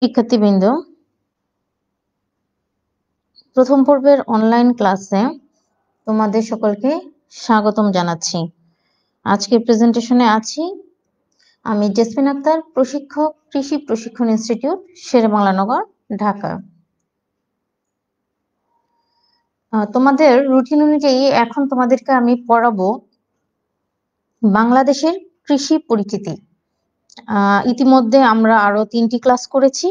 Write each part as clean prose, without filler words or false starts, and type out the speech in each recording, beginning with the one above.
শিক্ষার্থীবৃন্দ, প্রথম পর্বের অনলাইন ক্লাসে তোমাদের সকলকে স্বাগতম জানাচ্ছি। আজকের প্রেজেন্টেশনে আছি আমি জেসমিন আক্তার, প্রশিক্ষক, কৃষি প্রশিক্ষণ ইনস্টিটিউট, শেরেবাংলানগর, ঢাকা। তোমাদের রুটিন অনুযায়ী এখন তোমাদেরকে আমি পড়াবো বাংলাদেশের কৃষি পরিচিতি। ইতিমধ্যে আমরা আরো 3টি ক্লাস করেছি,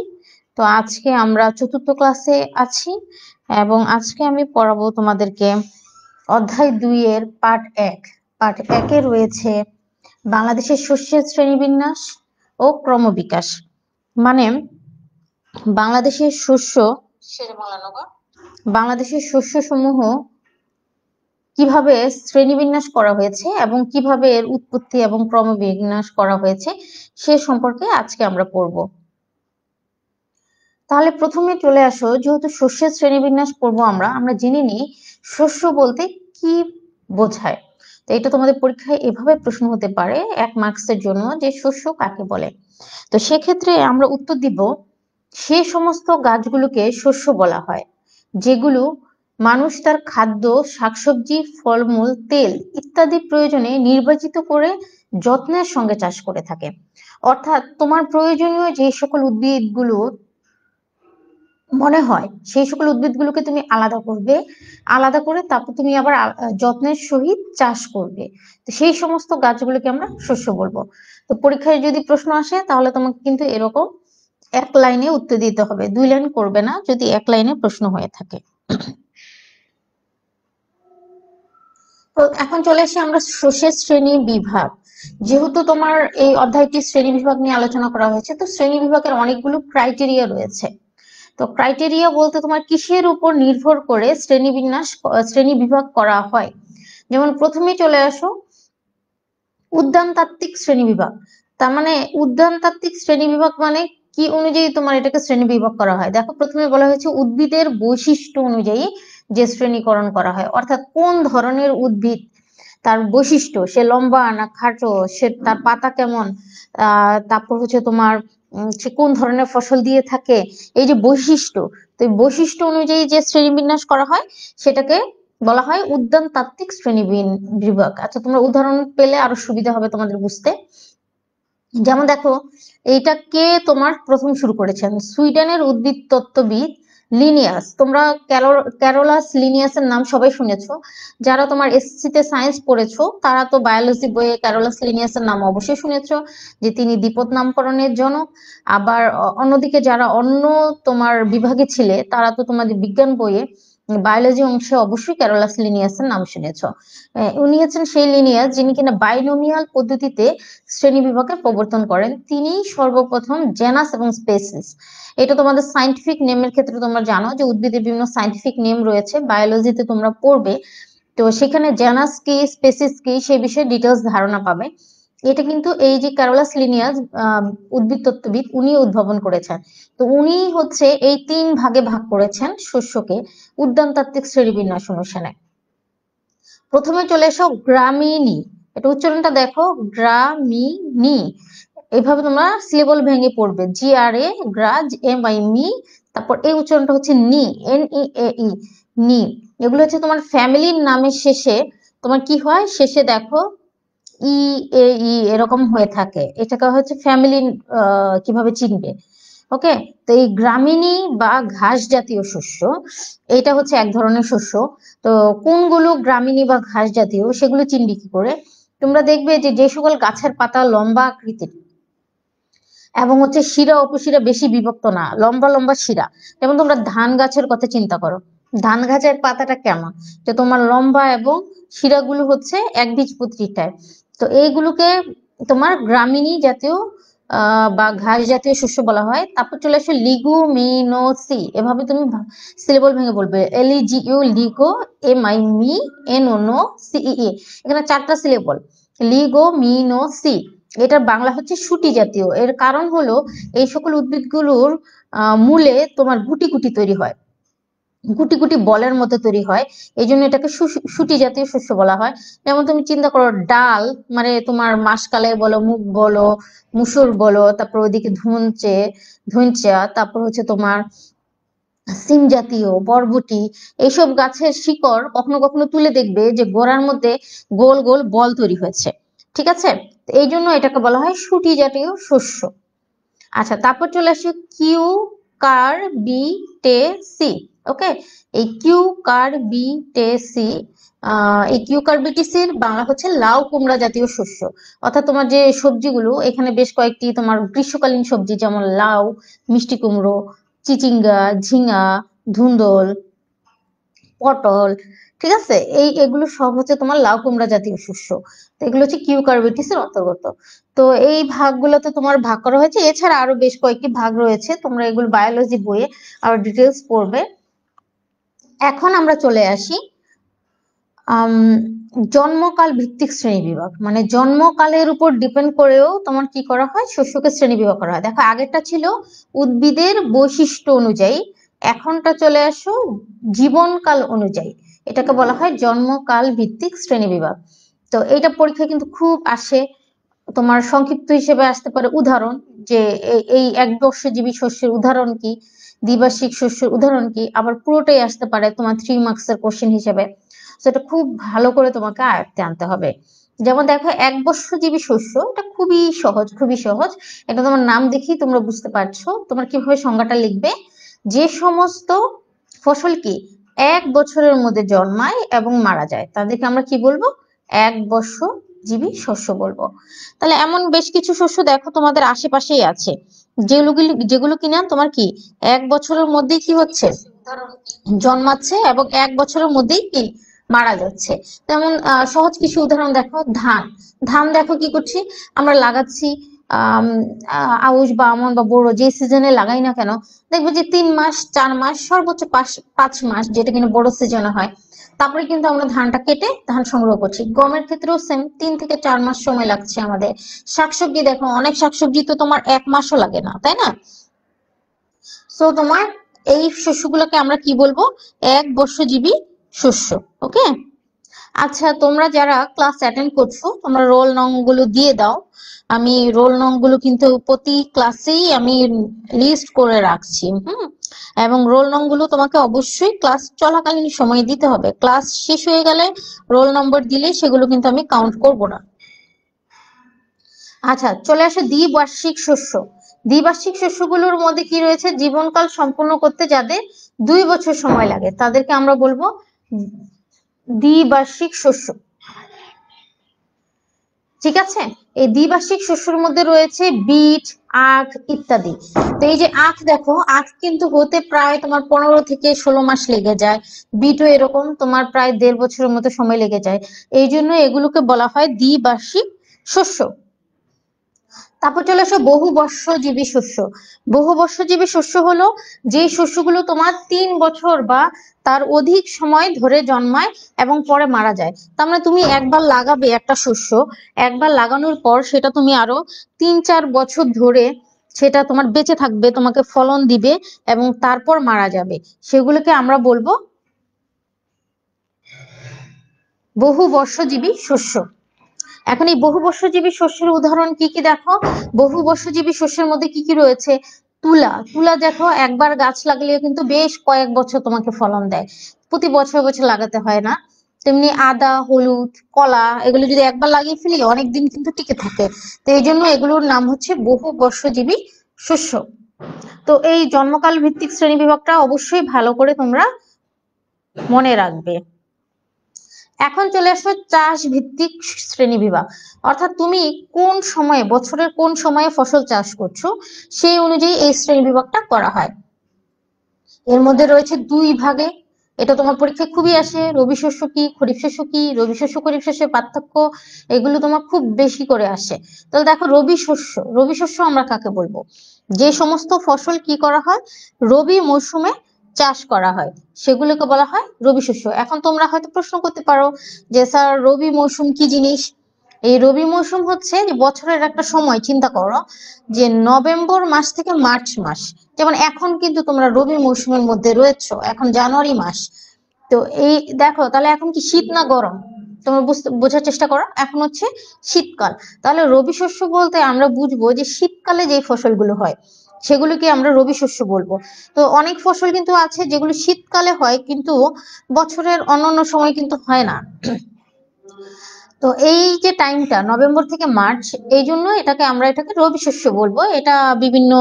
তো আজকে আমরা 4র্থ ক্লাসে আছি এবং আজকে আমি পড়াবো তোমাদেরকে অধ্যায় 2 এর পার্ট 1। পার্ট 1 এ রয়েছে বাংলাদেশের শস্যের শ্রেণীবিন্যাস ও ক্রমবিকাশ, মানে বাংলাদেশের শস্য সমূহ কিভাবে শ্রেণীবিন্যাস করা হয়েছে এবং কিভাবে এর উৎপত্তি এবং ক্রমবিন্যাস করা হয়েছে সে সম্পর্কে আজকে আমরা পড়ব। তাহলে প্রথমে চলে আসো, যেহেতু শস্যের শ্রেণীবিন্যাস পড়বো আমরা জেনে নিই শস্য বলতে কি বোঝায়। তো এটা তোমাদের পরীক্ষায় এভাবে প্রশ্ন হতে পারে 1 মার্কসের জন্য, যে শস্য কাকে বলে। তো সেক্ষেত্রে আমরা উত্তর দিব সে সমস্ত গাছগুলোকে শস্য বলা হয় যেগুলো মানুষ তার খাদ্য, শাকসবজি, ফলমূল, তেল ইত্যাদি প্রয়োজনে নির্বাচিত করে যত্নের সঙ্গে চাষ করে থাকে। অর্থাৎ তোমার প্রয়োজনীয় যে সকল উদ্ভিদগুলো মনে হয় সেই সকল উদ্ভিদগুলোকে তুমি আলাদা করে তারপর তুমি আবার যত্নের সহিত চাষ করবে। তো সেই সমস্ত গাছগুলোকে আমরা শস্য বলবো। তো পরীক্ষায় যদি প্রশ্ন আসে তাহলে তোমাকে কিন্তু এরকম 1 লাইনে উত্তর দিতে হবে, 2 লাইন করবে না যদি 1 লাইনে প্রশ্ন হয়ে থাকে। তো এখন চলে আসি আমরা শস্যের শ্রেণী বিভাগ। যেহেতু তোমার এই অধ্যায়টি শ্রেণী বিভাগ নিয়ে আলোচনা করা হয়েছে, তো শ্রেণী বিভাগের অনেকগুলো ক্রাইটেরিয়া রয়েছে। তো ক্রাইটেরিয়া বলতে তোমার কিসের উপর নির্ভর করে শ্রেণী বিভাগ করা হয়। যেমন প্রথমে চলে আসো উদ্যানতাত্ত্বিক শ্রেণী বিভাগ। তার মানে উদ্যানতাত্ত্বিক শ্রেণী বিভাগ মানে কি অনুযায়ী তোমার এটাকে শ্রেণী বিভাগ করা হয়। দেখো, প্রথমে বলা হয়েছে উদ্ভিদের বৈশিষ্ট্য অনুযায়ী যে শ্রেণীকরণ করা হয়, অর্থাৎ কোন ধরনের উদ্ভিদ, তার বৈশিষ্ট্য, সে লম্বা না খাটো, সে তার পাতা কেমন, তারপর হচ্ছে তোমার সে কোন ধরনের ফসল দিয়ে থাকে, এই যে বৈশিষ্ট্য, তো এই বৈশিষ্ট্য অনুযায়ী যে শ্রেণীবিন্যাস করা হয় সেটাকে বলা হয় উদ্যানতাত্ত্বিক শ্রেণী বিভাগ। আচ্ছা, তোমরা উদাহরণ পেলে আরো সুবিধা হবে তোমাদের বুঝতে। যেমন দেখো, এইটা কে তোমার প্রথম শুরু করেছেন? সুইডেনের উদ্ভিদ তত্ত্ববিদ লিনিয়াস। তোমরা ক্যারোলাস লিনিয়াসের নাম সবাই শুনেছো। যারা তোমার এসএসসি তে সায়েন্স পড়েছো তারা তো বায়োলজি বইয়ে ক্যারোলাস লিনিয়াসের নাম অবশ্যই শুনেছো, যে তিনি দ্বিপদ নামকরণের জনক। আবার অন্যদিকে যারা অন্য তোমার বিভাগে ছিলে তারা তো তোমাদের বিজ্ঞান বইয়ে বায়োলজি অংশে অবশ্যই ক্যারোলাস লিনিয়াসের নাম শুনেছো। উনি হচ্ছেন সেই লিনিয়াস যিনি কিনা বাইনোমিয়াল পদ্ধতিতে শ্রেণী বিভাগের প্রবর্তন করেন। তিনি সর্বপ্রথম জেনাস এবং স্পেসিস, এটা তোমাদের সায়েন্টিফিক নেমের ক্ষেত্রে তোমরা জানো যে উদ্ভিদের বিভিন্ন সায়েন্টিফিক নেম রয়েছে, বায়োলজিতে তোমরা পড়বে, তো সেখানে জেনাস কি স্পেসিস কি সেই বিষয়ে ডিটেলস ধারণা পাবে। এটা কিন্তু এই যে ক্যারোলাস লিনিয়াস উদ্ভিদ তত্ত্ববিদ উনি উদ্ভাবন করেছেন। তো উনি হচ্ছে এই 3 ভাগে ভাগ করেছেন শস্যকে উদ্যানতাত্ত্বিক শ্রেণীবিন্যাস অনুসারে। প্রথমে চলে এসো গ্রামিনী, এটা উচ্চারণটা দেখো, গ্রামিনী। এইভাবে তোমরা সিলেবল ভেঙে পড়বে, GRA গ্রাজ, MI, তারপর এই উচ্চারণটা হচ্ছে নি, NEAE, নি। এগুলো হচ্ছে তোমার ফ্যামিলির নামের শেষে তোমার কি হয়, শেষে দেখো EAE এরকম হয়ে থাকে, এটাকে হচ্ছে ফ্যামিলি কিভাবে চিনবে। ওকে, তো এই গ্রামিনী বা ঘাস জাতীয় শস্য, এটা হচ্ছে এক ধরনের শস্য। তো কোনগুলো গ্রামিনী বা ঘাস জাতীয় সেগুলো চিনবি কি করে? তোমরা দেখবে যে যে সকল গাছের পাতা লম্বা আকৃতির এবং হচ্ছে শিরা উপশিরা বেশি বিভক্ত না, লম্বা লম্বা শিরা। যেমন তোমরা ধান গাছের কথা চিন্তা করো, ধান গাছের পাতাটা কেমন, যে তোমার লম্বা এবং শিরাগুলো হচ্ছে একবীজপত্রী টাইপ। তো এইগুলোকে তোমার গ্রামিনী জাতীয় বা ঘাস জাতীয় শস্য বলা হয়। তারপর চলে আসে লিগুমিনোসি, এভাবে তুমি সিলেবল ভেঙে বলবে, LEGU লিগো, MIMI, NONO, CEE। এখানে 4টা সিলেবল, লিগোমিনোসি। এটার বাংলা হচ্ছে শুটি জাতীয়। এর কারণ হলো এই সকল উদ্ভিদগুলোর মূলে তোমার গুটি গুটি তৈরি হয়। গুটি গুটি বলের মতো তৈরি হয়, এই জন্য এটাকে শুটি জাতীয় শস্য বলা হয়। যেমন তুমি চিন্তা করো, ডাল মানে তোমার মাসকালে বলো, মুগ বলো, মুসুর বলো, তারপর ওইদিকে ধুনচা, তারপর হচ্ছে তোমার সিম জাতীয়, বরবটি, এইসব গাছের শিকড় কখনো কখনো তুলে দেখবে যে গোড়ার মধ্যে গোল গোল বল তৈরি হয়েছে। ঠিক আছে, এই জন্য এটাকে বলা হয় শুটি জাতীয় শস্য। আচ্ছা, তারপর চলে আসি কিউ কার বি টে সি। ওকে, এই কিউ কার বি টে সি, এই কিউকারবিটিসির বাংলা হচ্ছে লাউ কুমড়া জাতীয় শস্য। অর্থাৎ তোমার যে সবজিগুলো এখানে বেশ কয়েকটি তোমার গ্রীষ্মকালীন সবজি, যেমন লাউ, মিষ্টি কুমড়ো, চিচিঙ্গা, ঝিঙা, ধুন্দল, পটল, ঠিক আছে, এগুলো সব হচ্ছে তোমার লাউ কুমড়া জাতীয় শস্য। তো এগুলো হচ্ছে কিউকারবিটিসের অন্তর্গত। তো এই ভাগগুলোতে তোমার ভাগ করা হয়েছে, এছাড়া আরো বেশ কয়েকটি ভাগ রয়েছে, তোমরা এগুলো বায়োলজি বইয়ে আরো ডিটেলস পড়বে। এখন আমরা চলে আসি জন্মকাল ভিত্তিক শ্রেণী বিভাগ, মানে জন্মকালের উপর ডিপেন্ড করেও তোমার কি করা হয়, শস্যকে শ্রেণী বিভাগ করা হয়। দেখো, আগেরটা ছিল উদ্ভিদের বৈশিষ্ট্য অনুযায়ী, এখনটা চলে আসো জীবনকাল অনুযায়ী। এটাকে বলা হয় জন্মকাল ভিত্তিক শ্রেণী বিভাগ। তো এইটা পরীক্ষায় কিন্তু খুব আসে। তোমার সংক্ষিপ্ত হিসেবে আসতে পারে উদাহরণ, যে এই একবর্ষজীবী শস্যের উদাহরণ কি, দ্বিবার্ষিক শস্যের উদাহরণ কি, আবার পুরোটাই আসতে পারে তোমার 3 মার্কসের কোশ্চেন হিসেবে। সেটা খুব ভালো করে তোমাকে আয়ত্তে আনতে হবে। যেমন দেখো, একবর্ষজীবী শস্য, এটা খুবই সহজ, খুবই সহজ। এটা তোমার নাম দেখেই তোমরা বুঝতে পারছো। তোমার কিভাবে সংজ্ঞাটা লিখবে, যে সমস্ত ফসল কি 1 বছরের মধ্যে জন্মায় এবং মারা যায় তাদেরকে আমরা কি বলবো, একবর্ষজীবী শস্য বলবো। তাহলে এমন বেশ কিছু শস্য দেখো তোমাদের আশেপাশেই আছে, যেগুলো কিনা তোমার কি 1 বছরের মধ্যেই কি হচ্ছে, জন্মাচ্ছে এবং 1 বছরের মধ্যেই কি মারা যাচ্ছে। তেমন সহজ কিছু উদাহরণ দেখো, ধান দেখো কি করছি, আমরা লাগাচ্ছি আউশ বা আমন বা বোরো, যে সিজনে লাগাই না কেন, দেখবে যে 3 মাস 4 মাস সর্বোচ্চ 5 মাস, যেটা কিনা বড় সিজনে হয়, তারপরে কিন্তু আমরা ধানটা কেটে ধান সংগ্রহ করছি। গমের ক্ষেত্রেও সেম, 3 থেকে 4 মাস সময় লাগছে আমাদের। শাকসবজি দেখো, অনেক শাকসবজি তো তোমার 1 মাসও লাগে না, তাই না? সো তোমার এই শস্যগুলোকে আমরা কি বলবো, একবর্ষজীবী শস্য। ওকে, আচ্ছা, তোমরা যারা ক্লাস অ্যাটেন্ড করছো তোমরা রোল নং গুলো দিয়ে দাও। আমি রোল নং গুলো কিন্তু প্রতি ক্লাসেই আমি লিস্ট করে রাখছি। এবং রোল নং গুলো তোমাকে অবশ্যই ক্লাস চলাকালীন সময় দিতে হবে। ক্লাস শেষ হয়ে গেলে রোল নম্বর দিলে সেগুলো কিন্তু আমি কাউন্ট করব না। আচ্ছা, চলে আসে দ্বিবার্ষিক শস্য। দ্বিবার্ষিক শস্যগুলোর মধ্যে কি রয়েছে, জীবনকাল সম্পূর্ণ করতে যাদের 2 বছর সময় লাগে তাদেরকে আমরা বলবো দ্বিবার্ষিক শস্য। ঠিক আছে, এই দ্বিবার্ষিক শস্যের মধ্যে রয়েছে বিট, আখ ইত্যাদি। তো এই যে আখ দেখো, আখ কিন্তু হতে প্রায় তোমার 15 থেকে 16 মাস লেগে যায়। বিটও এরকম, তোমার প্রায় 1.5 বছরের মতো সময় লেগে যায়। এই জন্য এগুলোকে বলা হয় দ্বিবার্ষিক শস্য। তারপর চলে আসো বহুবর্ষজীবী শস্য। বহুবর্ষজীবী শস্য হলো যে শস্যগুলো তোমার 3 বছর বা তার অধিক সময় ধরে জন্মায় এবং পরে মারা যায়। তার মানে তুমি একবার লাগাবে একটা শস্য, একবার লাগানোর পর সেটা তুমি আরো 3-4 বছর ধরে সেটা তোমার বেঁচে থাকবে, তোমাকে ফলন দিবে এবং তারপর মারা যাবে। সেগুলোকে আমরা বলবো বহুবর্ষজীবী শস্য। এখন এই বহুবর্ষজীবী শস্যের উদাহরণ কি কি দেখো, বহুবর্ষজীবী শস্যের মধ্যে কি কি রয়েছে, তুলা দেখো, একবার গাছ লাগলেও কিন্তু বেশ কয়েক বছর তোমাকে ফলন দেয়, প্রতি বছর বছর লাগাতে হয় না। তেমনি আদা, হলুদ, কলা, এগুলো যদি একবার লাগিয়ে ফেলি অনেকদিন কিন্তু টিকে থাকে। তো এই জন্য এগুলোর নাম হচ্ছে বহুবর্ষজীবী শস্য। তো এই জন্মকাল ভিত্তিক শ্রেণী বিভাগটা অবশ্যই ভালো করে তোমরা মনে রাখবে। এখন চলে আসবে চাষ ভিত্তিক শ্রেণী বিভাগ, অর্থাৎ তুমি কোন সময়ে, বছরের কোন সময়ে ফসল চাষ করছো সেই অনুযায়ী এই শ্রেণী বিভাগটা করা হয়। এর মধ্যে রয়েছে 2 ভাগে, এটা তোমার পরীক্ষায় খুবই আসে। রবি শস্য কি, খরিফ শস্য কি, রবি শস্য খরিফ শস্যের পার্থক্য, এগুলো তোমার খুব বেশি করে আসে। তাহলে দেখো, রবি শস্য আমরা কাকে বলবো, যে সমস্ত ফসল কি করা হয়, রবি মৌসুমে চাষ করা হয় সেগুলোকে বলা হয় রবি শস্য। এখন তোমরা হয়তো প্রশ্ন করতে পারো যে স্যার রবি মৌসুম কি জিনিস, এই রবি মৌসুম হচ্ছে যে বছরের একটা সময়, চিন্তা করো যে নভেম্বর মাস থেকে মার্চ মাস, যেমন এখন কিন্তু তোমরা রবি মৌসুমের মধ্যে রয়েছো, এখন জানুয়ারি মাস। তো এই দেখো তাহলে এখন কি শীত না গরম, তোমরা বোঝার চেষ্টা করো, এখন হচ্ছে শীতকাল। তাহলে রবি শস্য বলতে আমরা বুঝবো যে শীতকালে যে ফসলগুলো হয় সেগুলোকে আমরা রবি শস্য বলবো। তো অনেক ফসল কিন্তু আছে যেগুলো শীতকালে হয় কিন্তু বছরের অন্যান্য সময় কিন্তু হয় না। তো এই যে টাইমটা নভেম্বর থেকে মার্চ, এই জন্য এটাকে রবি শস্য বলবো। এটা বিভিন্ন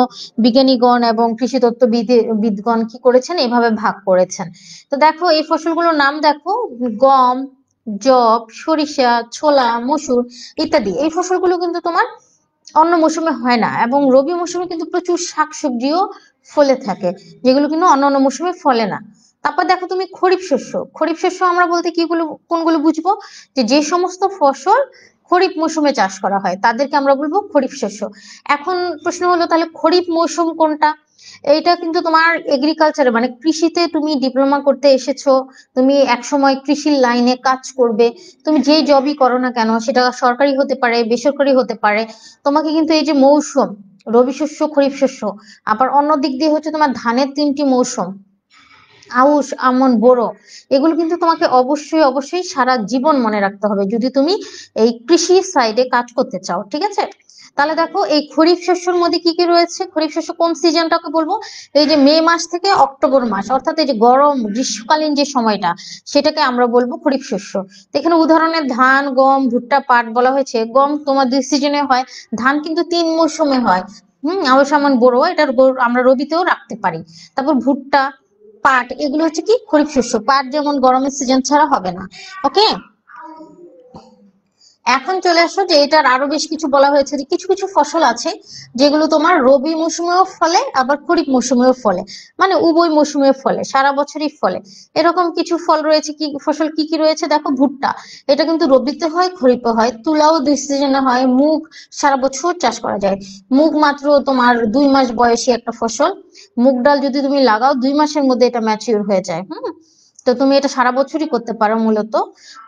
বিজ্ঞানীগণ এবং কৃষি তত্ত্ববিদগণ কি করেছেন, এভাবে ভাগ করেছেন। তো দেখো এই ফসলগুলোর নাম দেখো, গম, যব, সরিষা, ছোলা, মসুর ইত্যাদি। এই ফসলগুলো কিন্তু তোমার অন্য মৌসুমে হয় না, এবং রবি মৌসুমে কিন্তু প্রচুর শাকসবজিও ফলে থাকে, যেগুলো কিন্তু অন্য মৌসুমে ফলে না। তারপর দেখো তুমি খরিফ শস্য। খরিফ শস্য আমরা বলতে কোনগুলো বুঝবো, যে সমস্ত ফসল খরিফ মৌসুমে চাষ করা হয় তাদেরকে আমরা বলবো খরিফ শস্য। এখন প্রশ্ন হলো তাহলে খরিফ মৌসুম কোনটা? এইটা কিন্তু তোমার এগ্রিকালচারে মানে কৃষিতে তুমি ডিপ্লোমা করতে এসেছো, তুমি একসময় কৃষির লাইনে কাজ করবে, তুমি যেই জবই করো না কেন, সেটা সরকারি হতে পারে বেসরকারি হতে পারে, তোমাকে কিন্তু এই যে মৌসুম, রবি শস্য, খরিফ শস্য, আবার অন্য দিক দিয়ে হচ্ছে তোমার ধানের 3টি মৌসুম, আউশ, আমন, বোরো, এগুলো কিন্তু তোমাকে অবশ্যই অবশ্যই সারা জীবন মনে রাখতে হবে যদি তুমি এই কৃষি সাইডে কাজ করতে চাও, ঠিক আছে? তাহলে দেখো এই খরিফ শস্যের মধ্যে কি কি রয়েছে। খরিফ শস্য কোন সিজনটাকে বলবো, এই যে মে মাস থেকে অক্টোবর মাস, অর্থাৎ এই যে গরম গ্রীষ্মকালীন যে সময়টা, সেটাকে আমরা বলবো খরিফ শস্য। তো এখানে উদাহরণে ধান, গম, ভুট্টা, পাট বলা হয়েছে। গম তোমার 2 সিজনে হয়, ধান কিন্তু 3 মৌসুমে হয়। আউশ, আমন, বোরো আমরা রবিতেও রাখতে পারি। তারপর ভুট্টা, পাট, এগুলো হচ্ছে কি খরিফ শস্য। পাট যেমন গরমের সিজন ছাড়া হবে না। ওকে, এখন চলে আসো যে এটার আরো বেশ কিছু বলা হয়েছে, যে কিছু কিছু ফসল আছে যেগুলো তোমার রবি মৌসুমেও ফলে আবার খরিফ মৌসুমেও ফলে, মানে উভয় মৌসুমে ফলে, সারা বছরই ফলে। এরকম কিছু ফল রয়েছে, কি ফসল কি কি রয়েছে দেখো। ভুট্টা, এটা কিন্তু রবিতে হয় খরিফে হয়। তুলাও 2 সিজনে হয়। মুগ সারা বছর চাষ করা যায়। মুগ মাত্র তোমার 2 মাস বয়সী একটা ফসল। মুগ ডাল যদি তুমি লাগাও 2 মাসের মধ্যে এটা ম্যাচিউর হয়ে যায়। তো তুমি এটা সারা বছরই করতে পারো মূলত।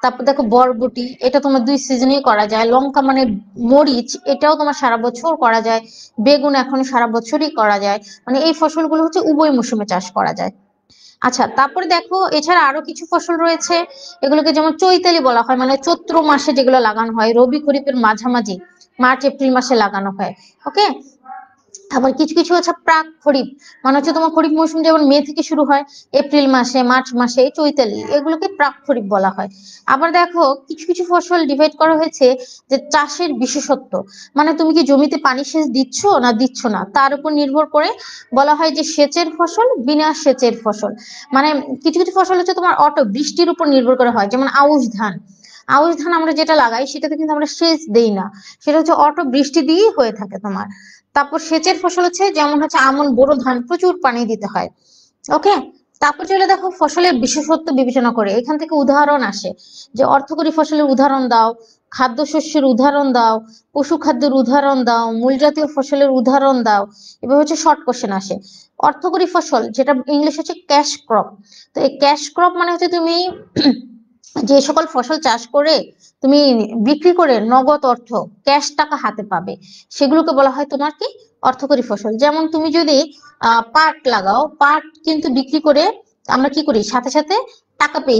তারপর দেখো বরবটি, এটা তোমার 2 সিজনেই করা যায়। লঙ্কা মানে মরিচ, এটাও তোমার সারা বছর করা যায়। বেগুন এখন সারা বছরই করা যায়। মানে এই ফসলগুলো হচ্ছে উভয় মৌসুমে চাষ করা যায়। আচ্ছা, তারপরে দেখো এছাড়া আরো কিছু ফসল রয়েছে, এগুলোকে যেমন চৈতালি বলা হয়, মানে চৈত্র মাসে যেগুলো লাগানো হয়, রবি খরিফের মাঝামাঝি মার্চ এপ্রিল মাসে লাগানো হয়। ওকে, আবার কিছু কিছু হচ্ছে প্রাক খরিফ, মানে হচ্ছে তোমার খরিফ মৌসুম যেমন মে থেকে শুরু হয়, এপ্রিল মাসে মার্চ মাসে চৈতালি, এগুলোকে প্রাক খরিফ বলা হয়। আবার দেখো কিছু কিছু ফসল ডিভাইড করা হয়েছে যে চাষের বিশেষত্ব, মানে তুমি কি জমিতে পানি সেচ দিচ্ছ না দিচ্ছ না তার উপর নির্ভর করে বলা হয় যে সেচের ফসল, বিনা সেচের ফসল। মানে কিছু কিছু ফসল হচ্ছে তোমার অটো বৃষ্টির উপর নির্ভর করে হয়, যেমন আউশ ধান। আউশ ধান আমরা যেটা লাগাই সেটাতে কিন্তু আমরা সেচ দেই না, সেটা হচ্ছে অটো বৃষ্টি দিয়েই হয়ে থাকে তোমার। তারপর সেচের ফসল হচ্ছে যেমন হচ্ছে আমন, বোরো ধান, প্রচুর পানি দিতে হয়। ওকে, তারপর চলে দেখো ফসলের বিশেষত্ব বিবেচনা করে, এখান থেকে উদাহরণ আসে যে অর্থকরী ফসলের উদাহরণ দাও, খাদ্যশস্যের উদাহরণ দাও, পশু খাদ্যের উদাহরণ দাও, মূল জাতীয় ফসলের উদাহরণ দাও। এবার হচ্ছে শর্ট কোশ্চেন আসে। অর্থকরী ফসল, যেটা ইংলিশ হচ্ছে ক্যাশ ক্রপ। তো এই ক্যাশ ক্রপ মানে হচ্ছে তুমি যে সকল ফসল চাষ করে তুমি বিক্রি করে নগদ অর্থ, ক্যাশ টাকা হাতে পাবে, সেগুলোকে বলা হয় তোমার কি অর্থকরী ফসল। যেমন তুমি যদি পাট লাগাও, পাট কিন্তু বিক্রি করে আমরা কি করি, সাথে সাথে টাকা পেই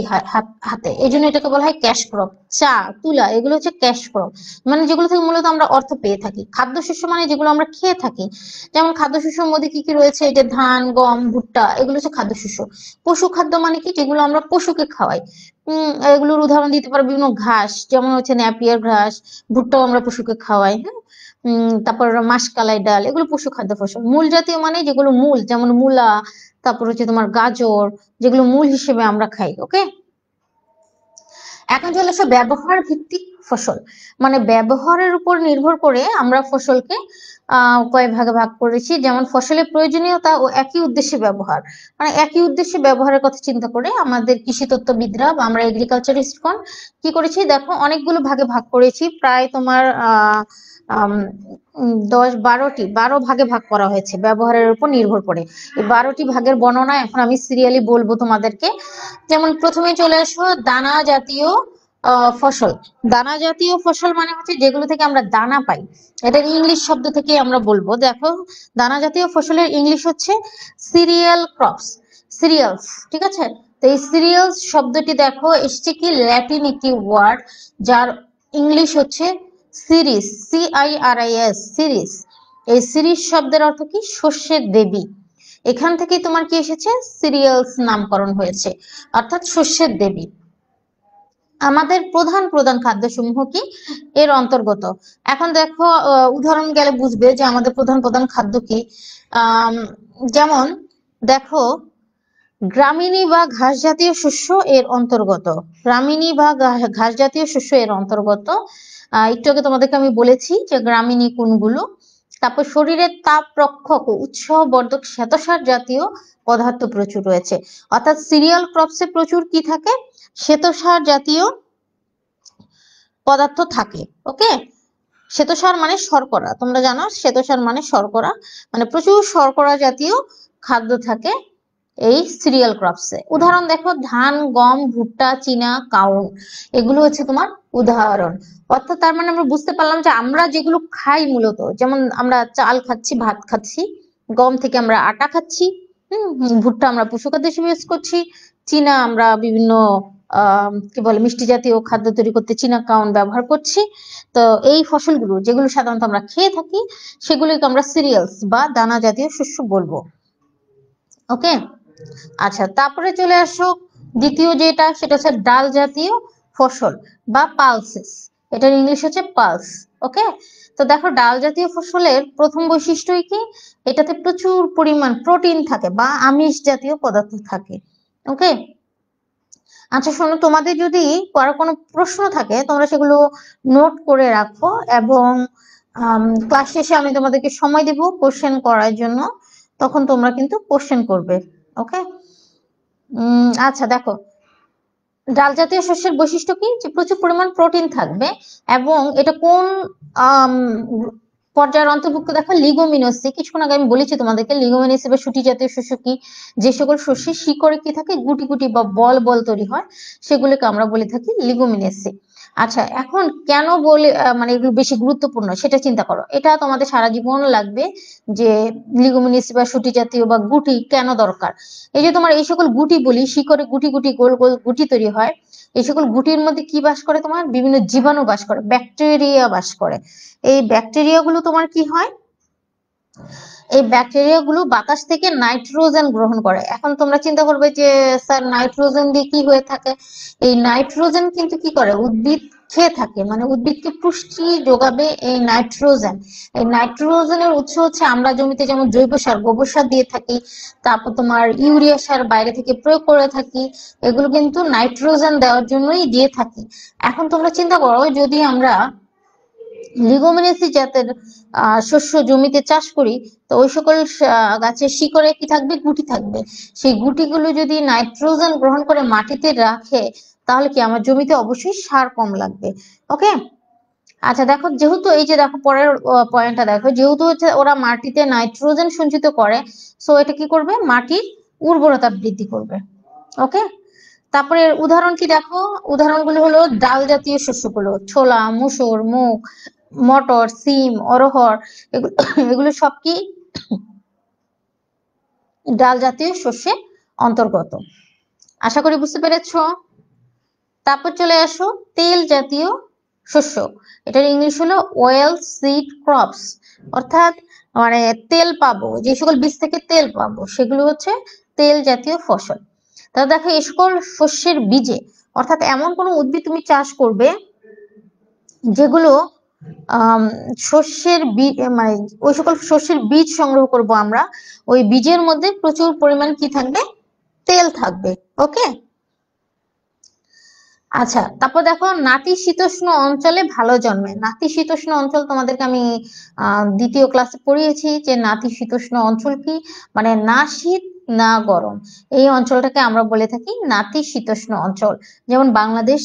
হাতে, এই জন্য এটাকে বলা হয় ক্যাশ ক্রপ। চা, তুলা, এগুলো হচ্ছে ক্যাশ ক্রপ, মানে যেগুলো থেকে মূলত আমরা অর্থ পেয়ে থাকি। খাদ্যশস্য মানে যেগুলো আমরা খেয়ে থাকি, যেমন খাদ্যশস্যের মধ্যে কি কি রয়েছে, এই যে ধান, গম, ভুট্টা, এগুলো হচ্ছে খাদ্যশস্য। পশু খাদ্য মানে কি, যেগুলো আমরা পশুকে খাওয়াই। এগুলোর উদাহরণ দিতে পারো বিভিন্ন ঘাস, যেমন হচ্ছে ন্যাপিয়ার ঘাস। ভুট্টাও আমরা পশুকে খাওয়াই। হ্যাঁ, তারপর মাষকালাই ডাল, এগুলো পশু খাদ্য ফসল। মূল জাতীয় মানে যেগুলো মূল, যেমন মূলা, তারপর হচ্ছে তোমার গাজর, যেগুলো মূল হিসেবে আমরা খাই। ওকে, এখন চলে আসো ব্যবহার ভিত্তিক ফসল, মানে ব্যবহারের উপর নির্ভর করে আমরা ফসলকে কয় ভাগে ভাগ করেছি। যেমন ফসলের প্রয়োজনীয়তা ও একই উদ্দেশ্যে ব্যবহার, মানে একই উদ্দেশ্যে ব্যবহারের কথা চিন্তা করে আমাদের কৃষি তত্ত্ববিদরা বা আমরা এগ্রিকালচারিস্টগণ কি করেছি দেখো, অনেকগুলো ভাগে ভাগ করেছি। প্রায় তোমার 12 ভাগে ভাগ করা হয়েছে ব্যবহারের উপর নির্ভর করে। এই 12টি ভাগের বর্ণনা এখন আমি সিরিয়ালি বলবো তোমাদেরকে। যেমন প্রথমে চলে আসো দানা জাতীয় ফসল। দানা জাতীয় ফসল মানে হচ্ছে যেগুলো থেকে আমরা দানা পাই, এটার ইংলিশ শব্দ থেকে আমরা বলবো। দেখো দানা জাতীয় ফসলের ইংলিশ হচ্ছে সিরিয়াল ক্রপস, সিরিয়ালস, ঠিক আছে। তো এই সিরিয়ালস শব্দটি দেখো এসছে কি ল্যাটিন একটি ওয়ার্ড, যার ইংলিশ হচ্ছে সিরিস, CIRIS, সিরিস। এই সিরিস শব্দের অর্থ কি শস্যের দেবী, এখান থেকেই তোমার কি এসেছে সিরিয়ালস নামকরণ হয়েছে, অর্থাৎ শস্যের দেবী। আমাদের প্রধান প্রধান খাদ্যসমূহ কি এর অন্তর্গত। এখন দেখো উদাহরণ গেলে বুঝবে যে আমাদের প্রধান প্রধান খাদ্য কি। যেমন দেখো গ্রামিনী বা ঘাস জাতীয় শস্য এর অন্তর্গত, গ্রামিনী বা ঘাস জাতীয় শস্য এর অন্তর্গত। একটু আগে তোমাদেরকে আমি বলেছি যে গ্রামিনী কোনগুলো। তারপর শরীরের তাপ রক্ষক ও উৎসাহবর্ধক শ্বেতসার জাতীয় পদার্থ প্রচুর রয়েছে, অর্থাৎ সিরিয়াল ক্রপসে প্রচুর কি থাকে, শ্বেতসার জাতীয় পদার্থ থাকে। ওকে, শ্বেতসার মানে শর্করা, তোমরা জানো শ্বেতসার মানে শর্করা, মানে প্রচুর শর্করা জাতীয় খাদ্য থাকে এই সিরিয়াল ক্রপসে। উদাহরণ দেখো ধান, গম, ভুট্টা, চীনা, কাউন, এগুলো হচ্ছে তোমার উদাহরণ। অর্থাৎ তার মানে আমরা বুঝতে পারলাম যে আমরা যেগুলো খাই মূলত, যেমন আমরা চাল খাচ্ছি, ভাত খাচ্ছি, গম থেকে আমরা আটা খাচ্ছি, ভুট্টা আমরা পশু খাদ্য হিসেবে ইউজ করছি, চীনা আমরা বিভিন্ন কি বলে মিষ্টি জাতীয় খাদ্য তৈরি করতে চীনা কাউন ব্যবহার করছি। তো এই ফসলগুলো যেগুলো সাধারণত আমরা খেয়ে থাকি সেগুলোকে আমরা সিরিয়ালস বা দানা জাতীয় শস্য বলবো। ওকে, আচ্ছা তারপরে চলে আসো দ্বিতীয় যেটা, সেটা হচ্ছে ডাল জাতীয় ফসল বা পালসেস, এটার ইংলিশ হচ্ছে পালস। ওকে, তো দেখো ডাল জাতীয় ফসলের প্রথম বৈশিষ্ট্যই কি, এটাতে প্রচুর পরিমাণ প্রোটিন থাকে বা আমিষ জাতীয় পদার্থ থাকে। ওকে, আচ্ছা শোনো, তোমাদের যদি কারো কোনো প্রশ্ন থাকে তোমরা সেগুলো নোট করে রাখো, এবং ক্লাস শেষে আমি তোমাদেরকে সময় দেব কোশ্চেন করার জন্য, তখন তোমরা কিন্তু কোশ্চেন করবে। ওকে, আচ্ছা দেখো ডাল জাতীয় শস্যের বৈশিষ্ট্য কি, যে প্রচুর পরিমাণ প্রোটিন থাকবে, এবং এটা কোন পর্যায়ের অন্তর্ভুক্ত, দেখো লিগোমিনোসি। কিছুক্ষণ আগে আমি বলেছি তোমাদেরকে লিগোমিনোসি বা শুটি জাতীয় শস্য কি, যে সকল শস্যের শিকড়ে কি থাকে গুটি গুটি বা বল বল তৈরি হয় সেগুলিকে আমরা বলে থাকি লিগোমিনোসি। আচ্ছা এখন কেন বলে মানে এগুলো বেশি গুরুত্বপূর্ণ সেটা চিন্তা করো, এটা তোমাদের সারা জীবন লাগবে যে লিগোমিনোসি বা শুটি জাতীয় বা গুটি কেন দরকার। এই যে তোমার এই সকল গুটি বলি, শিকড়ে গুটি গুটি গোল গোল গুটি তৈরি হয়, এই সকল গুটির মধ্যে কি বাস করে, তোমার বিভিন্ন জীবাণু বাস করে, ব্যাকটেরিয়া বাস করে। এই ব্যাকটেরিয়া গুলো তোমার কি হয়, এই ব্যাকটেরিয়া গুলো বাতাস থেকে নাইট্রোজেন গ্রহণ করে। এখন তোমরা চিন্তা করবে যে স্যার নাইট্রোজেন দিয়ে কি হয়ে থাকে, এই নাইট্রোজেন কিন্তু কি করে উদ্ভিদ খেয়ে থাকে, মানে উদ্ভিদকে পুষ্টি যোগাবে এই নাইট্রোজেন। এই নাইট্রোজেনের উৎস হচ্ছে আমরা জমিতে যেমন জৈব সার গোবর সার দিয়ে থাকি, তারপর তোমার ইউরিয়া সার বাইরে থেকে প্রয়োগ করে থাকি, এগুলো কিন্তু নাইট্রোজেন দেওয়ার জন্যই দিয়ে থাকি। এখন তোমরা চিন্তা করো যদি আমরা লিগোমিনেসি জাতের শস্য জমিতে চাষ করি, তো ওই সকল গাছের শিকড়ে কি থাকবে, গুটি থাকবে, সেই গুটিগুলো যদি নাইট্রোজেন গ্রহণ করে মাটিতে রাখে তাহলে কি আমার জমিতে অবশ্যই সার কম লাগবে। ওকে, আচ্ছা দেখো যেহেতু এই যে দেখো পরের পয়েন্টটা দেখো, যেহেতু হচ্ছে ওরা মাটিতে নাইট্রোজেন সঞ্চিত করে, সো এটা কি করবে মাটির উর্বরতা বৃদ্ধি করবে। ওকে, তারপরে উদাহরণ কি দেখো, উদাহরণগুলো হলো ডাল জাতীয় শস্যগুলো, ছোলা, মুসুর, মুগ, মটর, সিম, অরহর, এগুলো সব কি ডাল জাতীয় শস্যে অন্তর্গত। আশা করি বুঝতে পেরেছো। তারপর চলে আসো তেল জাতীয় শস্য, এটার ইংলিশ হলো অয়েল সিড ক্রপস, অর্থাৎ মানে তেল পাবো, যে সকল বীজ থেকে তেল পাবো সেগুলো হচ্ছে তেল জাতীয় ফসল। তাহলে দেখো এই সকল শস্যের বীজে, অর্থাৎ এমন কোনো উদ্ভিদ তুমি চাষ করবে যেগুলো শস্যের বীজ, মানে ওই সকল শস্যের বীজ সংগ্রহ করব আমরা, ওই বীজের মধ্যে প্রচুর পরিমাণ কি থাকবে, তেল থাকবে। ওকে, আচ্ছা তারপর দেখো নাতিশীতোষ্ণ অঞ্চলে ভালো জন্মে। নাতিশীতোষ্ণ অঞ্চল তোমাদেরকে আমি দ্বিতীয় ক্লাসে পড়িয়েছি যে নাতিশীতোষ্ণ অঞ্চল কি, মানে না শীত না গরম, এই অঞ্চলটাকে আমরা বলে থাকি নাতিশীতোষ্ণ অঞ্চল। যেমন বাংলাদেশ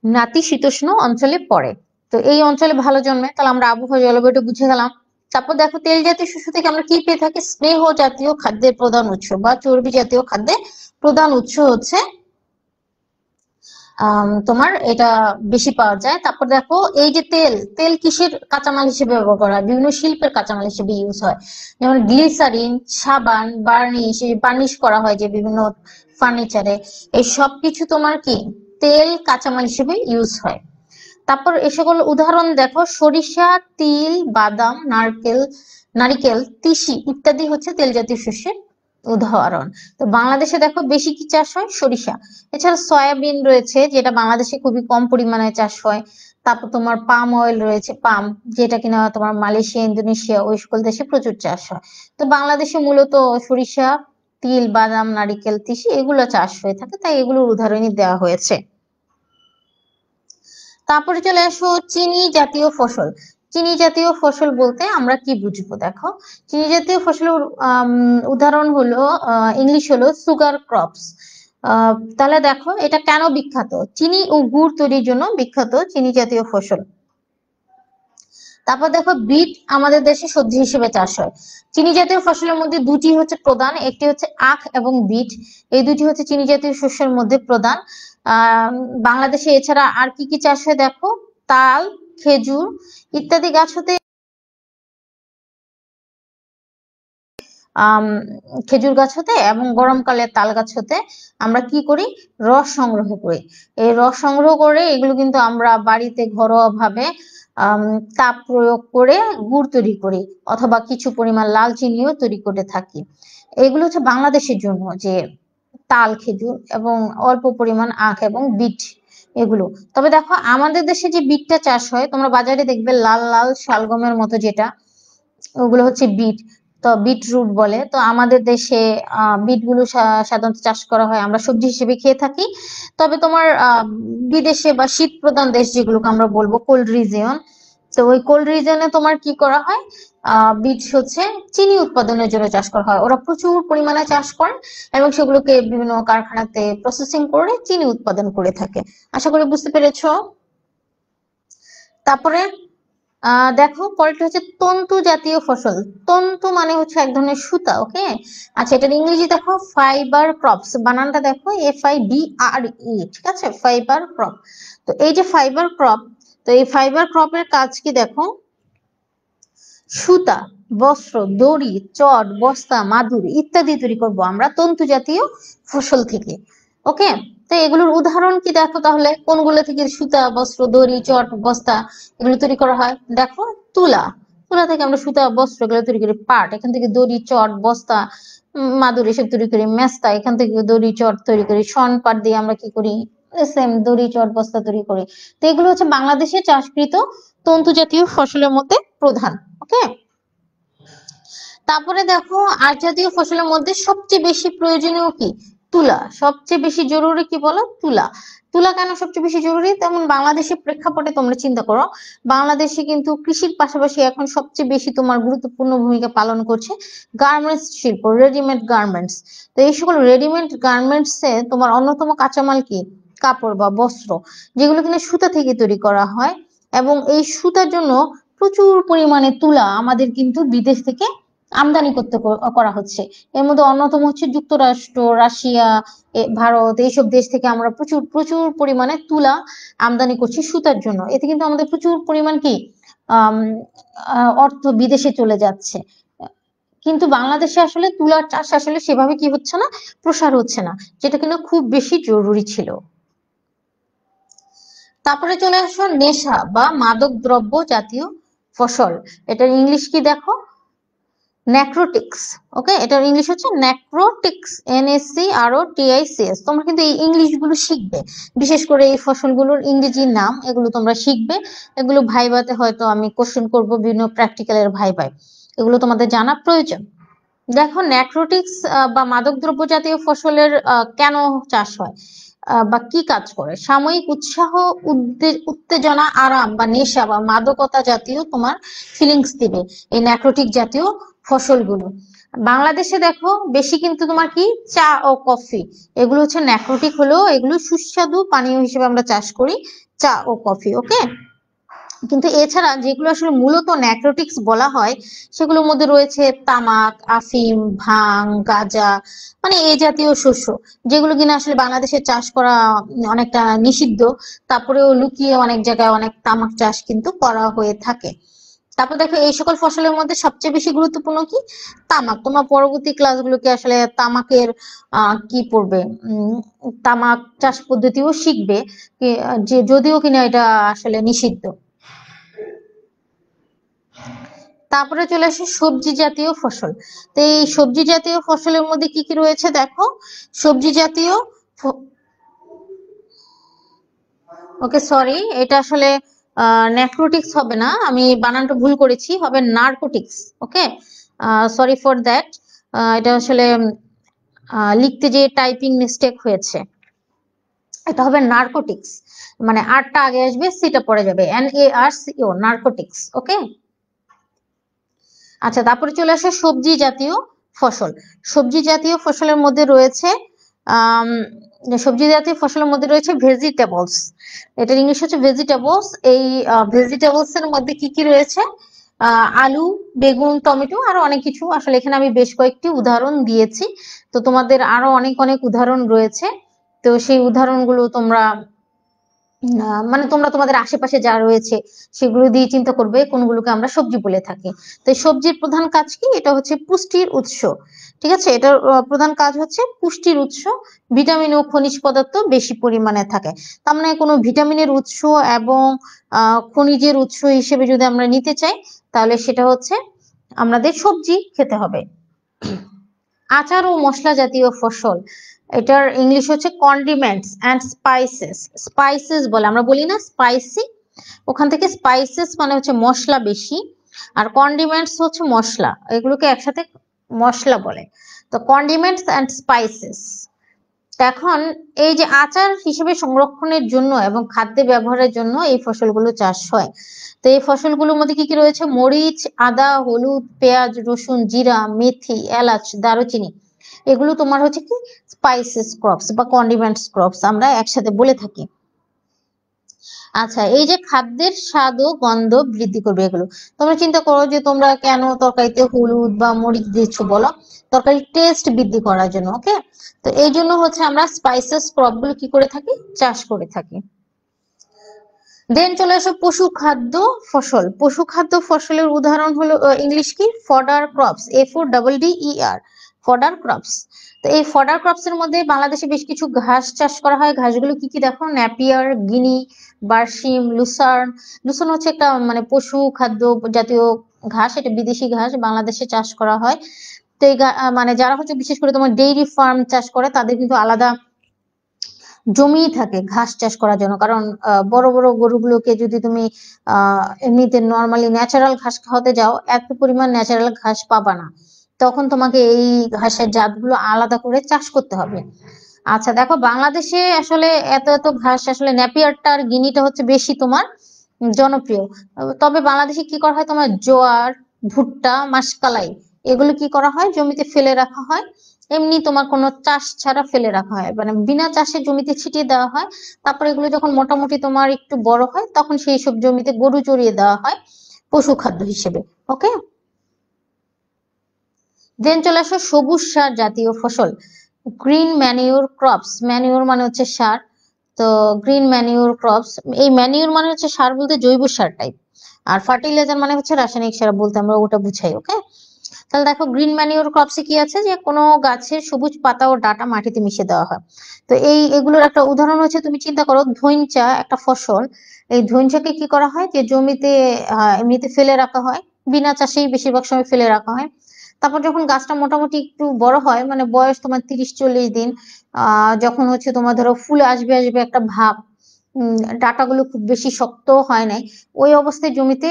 নাতিশীতোষ্ণ অঞ্চলে পড়ে, তো এই অঞ্চলে ভালো জন্মে। তাহলে আমরা আবহাওয়া জলবায়ুটা বুঝে গেলাম। তারপর দেখো তেল জাতীয় শস্য থেকে আমরা কি পেয়ে থাকি, স্নেহ জাতীয় খাদ্যের প্রধান উৎস বা চর্বি জাতীয় খাদ্যের প্রধান উৎস হচ্ছে তোমার এটা বেশি পাওয়া যায়। তারপর দেখো এই যে তেল, তেল কিসের কাঁচামাল হিসেবে ব্যবহার করা হয়? বিভিন্ন শিল্পের কাঁচামাল হিসেবে ইউজ হয়, যেমন গ্লিসারিন, সাবান, বার্নিশ, বার্নিশ করা হয় যে বিভিন্ন ফার্নিচারে, এই সব কিছু তোমার কি তেল কাঁচামাল হিসেবে ইউজ হয়। তারপর এ সকল উদাহরণ দেখো, সরিষা, তিল, বাদাম, নারিকেল, তিসি ইত্যাদি হচ্ছে তেল জাতীয় শস্যের উদাহরণ। তো বাংলাদেশে দেখো বেশি কি চাষ হয়? সরিষা। এছাড়া সয়াবিন রয়েছে, যেটা বাংলাদেশে খুবই কম পরিমাণে চাষ হয়। তারপর তোমার পাম অয়েল রয়েছে, পাম, যেটা কিনা তোমার মালয়েশিয়া, ইন্দোনেশিয়া ওই সকল দেশে প্রচুর চাষ হয়। তো বাংলাদেশে মূলত সরিষা, তিল, বাদাম, নারিকেল, তিসি এগুলো চাষ হয়ে থাকে, তাই এগুলোর উদাহরণই দেওয়া হয়েছে। তারপরে চলে আসো চিনি জাতীয় ফসল। চিনি জাতীয় ফসল বলতে আমরা কি বুঝবো? দেখো, চিনি জাতীয় ফসলের উদাহরণ হলো, ইংলিশ হলো সুগার ক্রপস। তাহলে দেখো এটা কেন বিখ্যাত? চিনি ও গুড় তৈরির জন্য বিখ্যাত চিনি জাতীয় ফসল। তারপর দেখো বিট আমাদের দেশে সবজি হিসেবে চাষ হয়। চিনি জাতীয় ফসলের মধ্যে দুটি হচ্ছে প্রধান, একটি হচ্ছে আখ এবং বিট, এই দুটি হচ্ছে চিনি জাতীয় শস্যের মধ্যে প্রধান। বাংলাদেশে এছাড়া আর কি কি চাষ হয় দেখো, তাল, খেজুর ইত্যাদি গাছ হতে খেজুর গাছ হতে এবং গরমকালে তাল গাছ হতে আমরা কি করি? রস সংগ্রহ করি। এই রস সংগ্রহ করে এগুলো কিন্তু আমরা বাড়িতে ঘরোয়া ভাবে তাপ প্রয়োগ করে গুড় তৈরি করি, অথবা কিছু পরিমাণ লাল চিনিও তৈরি করে থাকি। এগুলো হচ্ছে বাংলাদেশের জন্য, যে তাল, খেজুর এবং অল্প পরিমাণ আখ এবং বিট এগুলো। তবে দেখো আমাদের দেশে যে বিটটা চাষ হয়, তোমরা বাজারে দেখবে লাল লাল শালগমের মতো, যেটা ওগুলো হচ্ছে বিট, তো বিটরুট বলে। তো আমাদের দেশে বিট গুলো সাধারণত চাষ করা হয়, আমরা সবজি হিসেবে খেয়ে থাকি। তবে তোমার বিদেশে বা শীত প্রধান দেশ যেগুলোকে আমরা বলবো কোল্ড রিজিয়ন, তো ওই কোল্ড রিজনে তোমার কি করা হয়? বিট হচ্ছে চিনি উৎপাদনের জন্য চাষ করা হয়, ওরা প্রচুর পরিমাণে চাষ করে এবং সেগুলোকে বিভিন্ন কারখানাতে প্রসেসিং করে চিনি উৎপাদন করে থাকে। আশা করি বুঝতে পেরেছো। তারপরে দেখো পরেরটা হচ্ছে তন্তু জাতীয় ফসল। তন্তু মানে হচ্ছে এক ধরনের সুতা, ওকে। আচ্ছা, এটার ইংরেজি দেখো ফাইবার ক্রপস, বানানটা দেখো FIBRE, ঠিক আছে, ফাইবার ক্রপ। তো এই যে ফাইবার ক্রপ, তো এই ফাইবার ক্রপের কাজ কি দেখো, সুতা, বস্ত্র, দড়ি, চট, বস্তা, মাদুর ইত্যাদি তৈরি করব আমরা তন্তু জাতীয় ফসল থেকে, ওকে। তো এগুলোর উদাহরণ কি দেখো, তাহলে কোনগুলো থেকে সুতা, বস্ত্র, দড়ি, চট, বস্তা এগুলো তৈরি করা হয়? দেখো তুলা, তুলা থেকে আমরা সুতা, বস্ত্র এগুলো তৈরি করি। পাট, এখান থেকে দড়ি, চট, বস্তা, মাদুর এসব তৈরি করি। মেস্তা, এখান থেকে দড়ি, চট তৈরি করি। শন পাট দিয়ে আমরা কি করি? সেম দড়ি, চট, বস্তা তৈরি করি। তো এগুলো হচ্ছে বাংলাদেশে চাষকৃত তন্তু জাতীয় ফসলের মধ্যে প্রধান, ওকে। তারপরে দেখো আট জাতীয় ফসলের মধ্যে সবচেয়ে বেশি প্রয়োজনীয় কি? তুলা। সবচেয়ে বেশি জরুরি কি বলো? তুলা। তুলা কেন সবচেয়ে বেশি জরুরি? তেমন বাংলাদেশের প্রেক্ষাপটে তোমরা চিন্তা করো, বাংলাদেশে কিন্তু কৃষির পাশাপাশি এখন সবচেয়ে বেশি তোমার গুরুত্বপূর্ণ ভূমিকা পালন করছে গার্মেন্টস শিল্প, রেডিমেড গার্মেন্টস। তো এই সকল রেডিমেড গার্মেন্টস এ তোমার অন্যতম কাঁচামাল কি? কাপড় বা বস্ত্র, যেগুলো কিনা সুতা থেকে তৈরি করা হয়। এবং এই সুতার জন্য প্রচুর পরিমাণে তুলা আমাদের কিন্তু বিদেশ থেকে আমদানি করা হচ্ছে। এর মধ্যে অন্যতম হচ্ছে যুক্তরাষ্ট্র, রাশিয়া, ভারত, এইসব দেশ থেকে আমরা প্রচুর প্রচুর পরিমাণে তুলা আমদানি করছি সুতার জন্য। এতে কিন্তু আমাদের প্রচুর পরিমাণ কি অর্থ বিদেশে চলে যাচ্ছে। কিন্তু বাংলাদেশে আসলে তুলার চাষ আসলে সেভাবে কি হচ্ছে না, প্রসার হচ্ছে না, যেটা কিন্তু খুব বেশি জরুরি ছিল। তারপরে চলে আসো নেশা বা মাদক দ্রব্য জাতীয় ফসল। এটার ইংলিশ কি দেখো, ন্যাক্রোটিক্স, ওকে। এটার ইংলিশ হচ্ছে ন্যাক্রোটিক্স, NACROTICS। তোমরা কিন্তু এই ইংলিশ গুলো শিখবে, বিশেষ করে এই ফসলগুলোর ইংরেজি নাম এগুলো তোমরা শিখবে। এগুলো ভাইভাতে হয়তো আমি কোশ্চেন করব, বিভিন্ন প্র্যাকটিক্যালের ভাইভায়, এগুলো তোমাদের জানা প্রয়োজন। দেখো ন্যাক্রোটিক্স বা মাদকদ্রব্য জাতীয় ফসলের কেন চাষ হয় বা কি কাজ করে? সাময়িক উৎসাহ, উত্তেজনা, আরাম বা নেশা বা মাদকতা জাতীয় তোমার ফিলিংস দিবে এই ন্যাক্রোটিক জাতীয় ফসলগুলো। বাংলাদেশে দেখো বেশি কিন্তু তোমার কি চা ও কফি, এগুলো হচ্ছে ন্যাক্রোটিক হলেও এগুলো সুস্বাদু পানীয় হিসেবে আমরা চাষ করি চা ও কফি, ওকে। কিন্তু এছাড়া যেগুলো আসলে মূলত ন্যাক্রোটিক্স বলা হয় সেগুলোর মধ্যে রয়েছে তামাক, আফিম, ভাং, গাঁজা, মানে এই জাতীয় শস্য, যেগুলো কিনা আসলে বাংলাদেশে চাষ করা অনেকটা নিষিদ্ধ। তারপরেও লুকিয়ে অনেক জায়গায় অনেক তামাক চাষ কিন্তু করা হয়ে থাকে। তারপর দেখো এই সকল ফসলের মধ্যে সবচেয়ে বেশি গুরুত্বপূর্ণ কি? তামাক। তোমার পরবর্তী ক্লাসগুলোকে আসলে তামাকের কি পড়বে, তামাক চাষ পদ্ধতিও শিখবে, যে যদিও কিনা এটা আসলে নিষিদ্ধ। তারপরে চলে আসে সবজি জাতীয় ফসল। তো এই সবজি জাতীয় ফসলের মধ্যে কি কি রয়েছে দেখো। সবজি জাতীয়, ওকে সরি, এটা আসলে নেক্রোটিক্স হবে না, আমি বানানটা ভুল করেছি, হবে narcotics. Okay, sorry for that, এটা আসলে লিখতে যে টাইপিং মিস্টেক হয়েছে। এটা হবে নার্কোটিক্স, মানে আরটা আগে আসবে, সিটা পরে যাবে, NARCO, নার্কোটিক্স। ওকে, আচ্ছা তারপরে চলে আসে সবজি জাতীয় ফসল। সবজি জাতীয় ফসলের মধ্যে রয়েছে সবজি জাতীয় ফসলের মধ্যে রয়েছে ভেজিটেবলস। এটার ইংলিশ হচ্ছে ভেজিটেবলস। এই ভেজিটেবলস এর মধ্যে কি কি রয়েছে? আলু, বেগুন, টমেটো, আরো অনেক কিছু। আসলে এখানে আমি বেশ কয়েকটি উদাহরণ দিয়েছি, তো তোমাদের আরো অনেক অনেক উদাহরণ রয়েছে। তো সেই উদাহরণগুলো তোমরা মানে তোমরা তোমাদের আশেপাশে যা রয়েছে সেগুলো দিয়ে চিন্তা করবে কোনগুলোকে আমরা সবজি বলে থাকি। তো এই সবজির প্রধান কাজ কি? এটা হচ্ছে পুষ্টির উৎস। ঠিক আছে, এটার প্রধান কাজ হচ্ছে পুষ্টির উৎস। ভিটামিন ও খনিজ পদার্থ বেশি পরিমাণে থাকে। তার মানে কোনো ভিটামিনের উৎস এবং খনিজের উৎস হিসেবে যদি আমরা নিতে চাই, তাহলে সেটা হচ্ছে আমাদের সবজি খেতে হবে। আচার ও মশলা জাতীয় ফসল, এটার ইংলিশ হচ্ছে কন্ডিমেন্টস এন্ড স্পাইসেস। স্পাইসেস বলে, আমরা বলি না স্পাইসি, ওখান থেকে স্পাইসেস মানে হচ্ছে মশলা বেশি, আর কন্ডিমেন্টস হচ্ছে মশলা, এগুলোকে একসাথে মশলা বলে। তো কন্ডিমেন্টস এন্ড স্পাইসেস। এখন এই যে আচার হিসেবে সংরক্ষণের জন্য এবং খাদ্যে ব্যবহারের জন্য এই ফসলগুলো চাষ হয়। তো এই ফসলগুলোর মধ্যে কি কি রয়েছে? মরিচ, আদা, হলুদ, পেঁয়াজ, রসুন, জিরা, মেথি, এলাচ, দারুচিনি, এগুলো তোমার হচ্ছে কি স্পাইসেস ক্রপস বা কন্ডিমেন্টস ক্রপস আমরা একসাথে বলে থাকি। আচ্ছা, এই যে খাদ্যের স্বাদ ও গন্ধ বৃদ্ধি করবে এগুলো। তোমরা চিন্তা করো যে তোমরা কেন তরকারিতে হলুদ বা মরিচ দিচ্ছ, বলো? তরকারি টেস্ট বৃদ্ধি করার জন্য। ওকে, তো এই জন্য হচ্ছে আমরা স্পাইসেস ক্রপ গুলো কি করে থাকি? চাষ করে থাকি। দেন চলে আসো পশু খাদ্য ফসল। পশু খাদ্য ফসলের উদাহরণ হলো ইংলিশ কি? Fodder crops, FODDER, fodder crops. তো এই ফডার ক্রপস এর মধ্যে বাংলাদেশে বেশ কিছু ঘাস চাষ করা হয়। ঘাসগুলো কি কি দেখো? ন্যাপিয়ার, গিনি, বার্সিম, লুসার্ন। লুসার্ন হচ্ছে একটা মানে পশু খাদ্য জাতীয় ঘাস, এটা বিদেশি ঘাস, বাংলাদেশে চাষ করা হয়। তো এই মানে যারা হচ্ছে বিশেষ করে তোমার ডেইরি ফার্ম চাষ করে তাদের কিন্তু আলাদা জমি থাকে ঘাস চাষ করার জন্য, কারণ বড় বড় গরুগুলোকে যদি তুমি এমনিতে নর্মালি ন্যাচারাল ঘাস খাওয়াতে যাও, এত পরিমাণ ন্যাচারাল ঘাস পাবা না, তখন তোমাকে এই ঘাসের জাতগুলো আলাদা করে চাষ করতে হবে। আচ্ছা দেখো, বাংলাদেশে আসলে এত এত ঘাস, আসলে ন্যাপিয়ারটা আর গিনিটা হচ্ছে বেশি তোমার জনপ্রিয়। তবে বাংলাদেশে কি করা হয়, তোমার জোয়ার, ভুট্টা, মাসকলাই, এগুলো কি করা হয়? জমিতে ফেলে রাখা হয়, এমনি তোমার কোনো চাষ ছাড়া ফেলে রাখা হয়, মানে বিনা চাষে জমিতে ছিটিয়ে দেওয়া হয়। তারপরে এগুলো যখন মোটামুটি তোমার একটু বড় হয়, তখন সেই সব জমিতে গরু চড়িয়ে দেওয়া হয় পশু খাদ্য হিসেবে। ওকে, দেন চলে আসো সবুজ সার জাতীয় ফসল। Green manure crops. ম্যানিউর মানে হচ্ছে সার, তো গ্রিন ম্যানিউর ক্রপস, এই ম্যানিউর মানে হচ্ছে সার বলতে জৈব সার টাইপ, আর ফার্টিলাইজার মানে হচ্ছে রাসায়নিক সার বলতে আমরা ওটা বুঝাই। ওকে, তাহলে দেখো গ্রিন ম্যানিউর ক্রপসে কি আছে, যে কোনো গাছের সবুজ পাতা ও ডাটা মাটিতে মিশিয়ে দেওয়া হয়। তো এগুলোর একটা উদাহরণ হচ্ছে, তুমি চিন্তা করো ধইঞ্চা একটা ফসল, এই ধইঞ্চাকে কি করা হয়, যে জমিতে এমনিতে ফেলে রাখা হয়, বিনা চাষেই বেশিরভাগ সময় ফেলে রাখা হয়। তারপর যখন গাছটা মোটামুটি একটু বড় হয়, মানে বয়স তোমার 30-40 দিন, যখন হচ্ছে তোমার ধরো ফুল আসবে আসবে একটা ভাব, ডাটাগুলো খুব বেশি শক্ত হয় নাই, ওই অবস্থায় জমিতে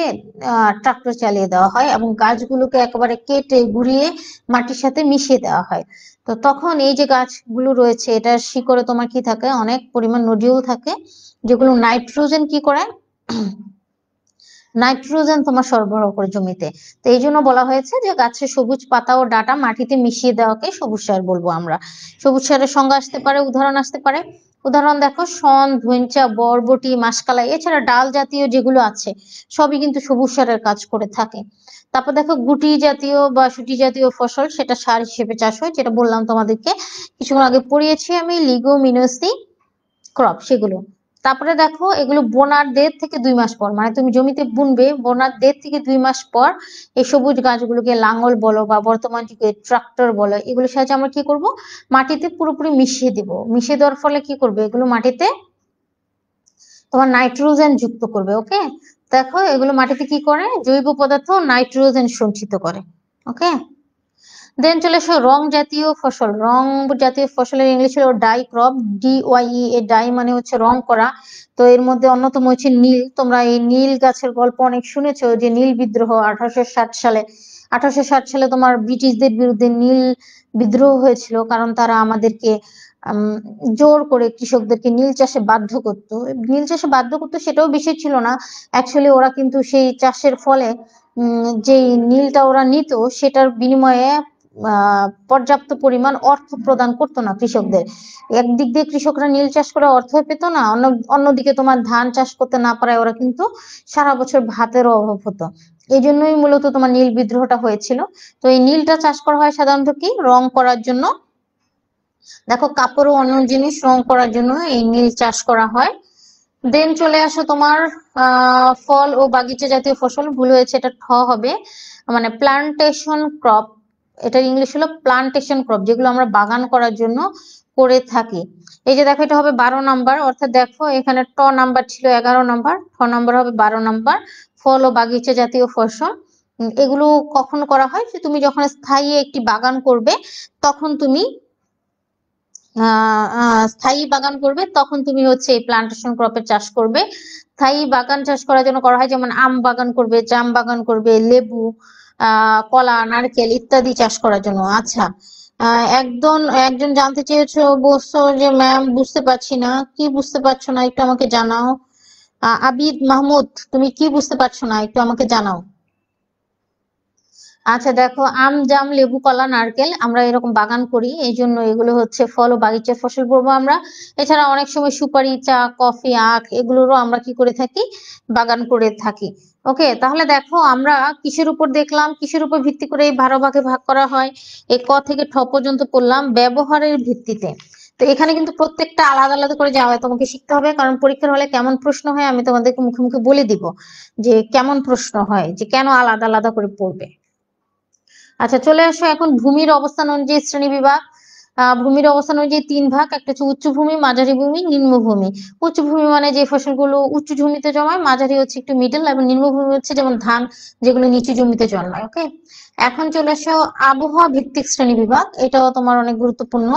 ট্রাক্টর চালিয়ে দেওয়া হয় এবং গাছগুলোকে একেবারে কেটে গুঁড়িয়ে মাটির সাথে মিশিয়ে দেওয়া হয়। তো তখন এই যে গাছগুলো রয়েছে, এটার শিকড়ে তোমার কি থাকে? অনেক পরিমাণ নডিউল থাকে, যেগুলো নাইট্রোজেন কি করে? নাইট্রোজেন তোমার সরবরাহ করে জমিতে। তো এই জন্য বলা হয়েছে যে গাছের সবুজ পাতা ও ডাটা মাটিতে মিশিয়ে দেওয়াকে সবুজ সার বলবো আমরা। সবুজ সারের সংজ্ঞা আসতে পারে, উদাহরণ আসতে পারে উদাহরণ দেখো শন, ধইঞ্চা, বরবটি, মাসকলাই, এছাড়া ডাল জাতীয় যেগুলো আছে সবই কিন্তু সবুজ সারের কাজ করে থাকে। তারপর দেখো গুটি জাতীয় বা শুটি জাতীয় ফসল, সেটা সার হিসেবে চাষ হয়, যেটা বললাম তোমাদেরকে কিছুক্ষণ আগে পড়িয়েছি আমি, লিগুমিনোসি ক্রপ সেগুলো। তারপরে দেখো এগুলো বোনার 1.5 থেকে 2 মাস পর, মানে তুমি জমিতে বুনবে, বোনার 1.5 থেকে 2 মাস পর এই সবুজ গাছগুলোকে লাঙল বলো বা বর্তমান যুগে ট্রাক্টর বলো, এগুলোর সাহায্যে আমরা কি করব, মাটিতে পুরোপুরি মিশিয়ে দিব। মিশিয়ে দেওয়ার ফলে কি করবে, এগুলো মাটিতে তোমার নাইট্রোজেন যুক্ত করবে। ওকে, দেখো এগুলো মাটিতে কি করে, জৈব পদার্থ নাইট্রোজেন সঞ্চিত করে। ওকে, দেন চলে এসো রং জাতীয় ফসল। রং জাতীয় ফসলের ইংলিশ হলো ডাই ক্রপ, DYE। এ ডাই মানে হচ্ছে রং করা। তো এর মধ্যে অন্যতম হচ্ছে নীল। তোমরা এই নীল গাছের গল্প অনেক শুনেছো, যে নীল বিদ্রোহ 1860 সালে, 1860 সালে তোমার ব্রিটিশদের বিরুদ্ধে নীল বিদ্রোহ হয়েছিল, কারণ তারা আমাদেরকে জোর করে কৃষকদেরকে নীল চাষে বাধ্য করতো। নীল চাষে বাধ্য করতো সেটাও বিষয় ছিল না, অ্যাকচুয়ালি ওরা কিন্তু সেই চাষের ফলে যেই নীলটা ওরা নিত সেটার বিনিময়ে পর্যাপ্ত পরিমাণ অর্থ প্রদান করতো না কৃষকদের। একদিক দিয়ে কৃষকরা নীল চাষ করে অর্থ পেত না, অন্যদিকে তোমার ধান চাষ করতে না পারায় ওরা কিন্তু সারা বছর ভাতের অভাব হতো। এই জন্যই মূলত তোমার নীল বিদ্রোহটা হয়েছিল। তো এই নীলটা চাষ করা হয় সাধারণত কি, রং করার জন্য। দেখো কাপড় ও অন্য জিনিস রং করার জন্য এই নীল চাষ করা হয়। দেন চলে আসো তোমার ফল ও বাগিচা জাতীয় ফসল। ভুল হয়েছে, এটা ঠ হবে, মানে প্লান্টেশন ক্রপ। এটার ইংলিশ হলো প্লান্টেশন ক্রপ, যেগুলো আমরা বাগান করার জন্য করে থাকি। এই যে দেখো এটা হবে 12 নাম্বার, অর্থাৎ দেখো এখানে ট নাম্বার ছিল 11 নাম্বার, ঠ নাম্বার হবে 12 নাম্বার। ফল ও বাগিচা জাতীয় ফসল এগুলো কখন করা হয়, যে তুমি যখন স্থায়ী একটি বাগান করবে তখন তুমি স্থায়ী বাগান করবে, তখন তুমি হচ্ছে এই প্লান্টেশন ক্রপের চাষ করবে। স্থায়ী বাগান চাষ করার জন্য করা হয়, যেমন আম বাগান করবে, জাম বাগান করবে, লেবু, কলা, নারকেল ইত্যাদি চাষ করার জন্য। আচ্ছা, একজন জানতে চেয়েছো, বলছো যে ম্যাম বুঝতে পারছি না, কি বুঝতে পারছো না একটু আমাকে জানাও। আবিদ মাহমুদ, তুমি কি বুঝতে পারছো না একটু আমাকে জানাও। আচ্ছা দেখো, আম, জাম, লেবু, কলা, নারকেল আমরা এরকম বাগান করি, এই জন্য এগুলো হচ্ছে ফল ও বাগিচার ফসল বলবো আমরা। এছাড়া অনেক সময় সুপারি, চা, কফি, আখ এগুলোরও আমরা কি করে থাকি, বাগান করে থাকি। ওকে, তাহলে দেখো আমরা কিসের উপর দেখলাম, কিসের উপর ভিত্তি করে এই 12 ভাগে ভাগ করা হয়। এই ক থেকে ঠ পর্যন্ত পড়লাম ব্যবহারের ভিত্তিতে। তো এখানে কিন্তু প্রত্যেকটা আলাদা আলাদা করে যাওয়া তোমাকে শিখতে হবে, কারণ পরীক্ষার হলে কেমন প্রশ্ন হয় আমি তোমাদেরকে মুখে মুখে বলে দিব, যে কেমন প্রশ্ন হয়, যে কেন আলাদা আলাদা করে পড়বে। আচ্ছা চলে আসো এখন ভূমির অবস্থান অনুযায়ী শ্রেণী বিভাগ। ভূমির অবস্থান অনুযায়ী 3 ভাগ, একটা হচ্ছে উচ্চ ভূমি, মাঝারি ভূমি, নিম্নভূমি। উচ্চ ভূমি মানে যে ফসলগুলো উঁচু জমিতে জন্মায়, মাঝারি হচ্ছে একটু মিডল, এবং নিম্নভূমি হচ্ছে যেমন ধান, যেগুলো নিচু জমিতে জন্মায়। ওকে, এখন চলে আসো আবহাওয়া ভিত্তিক শ্রেণী বিভাগ, এটাও তোমার অনেক গুরুত্বপূর্ণ।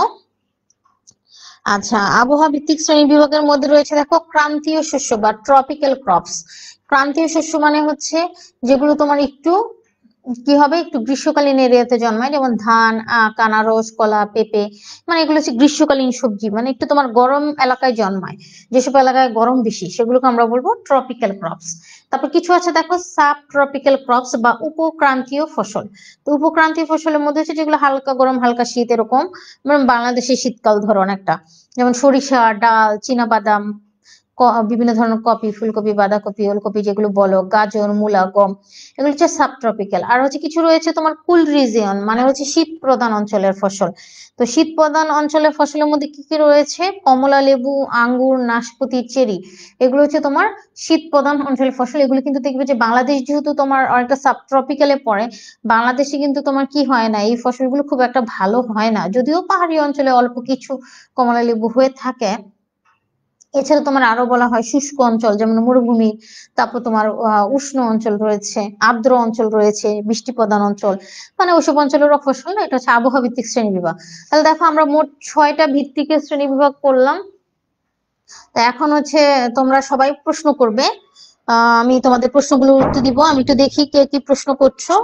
আচ্ছা, আবহাওয়া ভিত্তিক শ্রেণী বিভাগের মধ্যে রয়েছে দেখো ক্রান্তীয় শস্য বা ট্রপিক্যাল ক্রপস। ক্রান্তীয় শস্য মানে হচ্ছে যেগুলো তোমার একটু কি হবে, একটু গ্রীষ্মকালীন এরিয়াতে জন্মায়, যেমন ধান, আখ, আনারস, কলা, পেঁপে, মানে এগুলো হচ্ছে গ্রীষ্মকালীন সবজি, মানে একটু তোমার গরম এলাকায় জন্মায়। যেসব এলাকায় গরম বেশি সেগুলোকে আমরা বলবো ট্রপিক্যাল ক্রপস। তারপর কিছু আছে দেখো সাব ট্রপিক্যাল ক্রপস বা উপক্রান্তীয় ফসল। তো উপক্রান্তীয় ফসলের মধ্যে হচ্ছে যেগুলো হালকা গরম হালকা শীত এরকম, যেমন বাংলাদেশের শীতকাল ধরো অনেকটা, যেমন সরিষা, ডাল, চীনাবাদাম, বিভিন্ন ধরনের কপি, ফুলকপি, বাঁধাকপি, ওলকপি যেগুলো বলো, গাজর, মূলা, গম, এগুলো হচ্ছে সাবট্রপিক্যাল। আর হচ্ছে কিছু রয়েছে তোমার কুল রিজিয়ন, মানে হচ্ছে শীত প্রধান অঞ্চলের ফসল। তো শীত প্রধান অঞ্চলের ফসলের মধ্যে কি কি রয়েছে, কমলা লেবু, আঙ্গুর, নাশপাতি, চেরি, এগুলো হচ্ছে তোমার শীত প্রধান অঞ্চলের ফসল। এগুলো কিন্তু দেখবে যে বাংলাদেশ যেহেতু তোমার অনেকটা সাবট্রপিক্যালে পড়ে, বাংলাদেশে কিন্তু তোমার কি হয় না, এই ফসলগুলো খুব একটা ভালো হয় না, যদিও পাহাড়ি অঞ্চলে অল্প কিছু কমলা লেবু হয়ে থাকে। এছাড়া তোমার আরো বলা হয় শুষ্ক অঞ্চল, যেমন মরুভূমি, তারপর তোমার উষ্ণ অঞ্চল রয়েছে, আর্দ্র অঞ্চল রয়েছে, বৃষ্টি প্রধান অঞ্চল, মানে ওইসব অঞ্চলেরও ফসল। এটা হচ্ছে আবহাওয়া ভিত্তিক শ্রেণী বিভাগ। তাহলে দেখো আমরা মোট 6টা ভিত্তিক শ্রেণী বিভাগ করলাম। তা এখন হচ্ছে তোমরা সবাই প্রশ্ন করবে, আমি তোমাদের প্রশ্নগুলোর উত্তর দিব। আমি একটু দেখি কে কি প্রশ্ন করছো।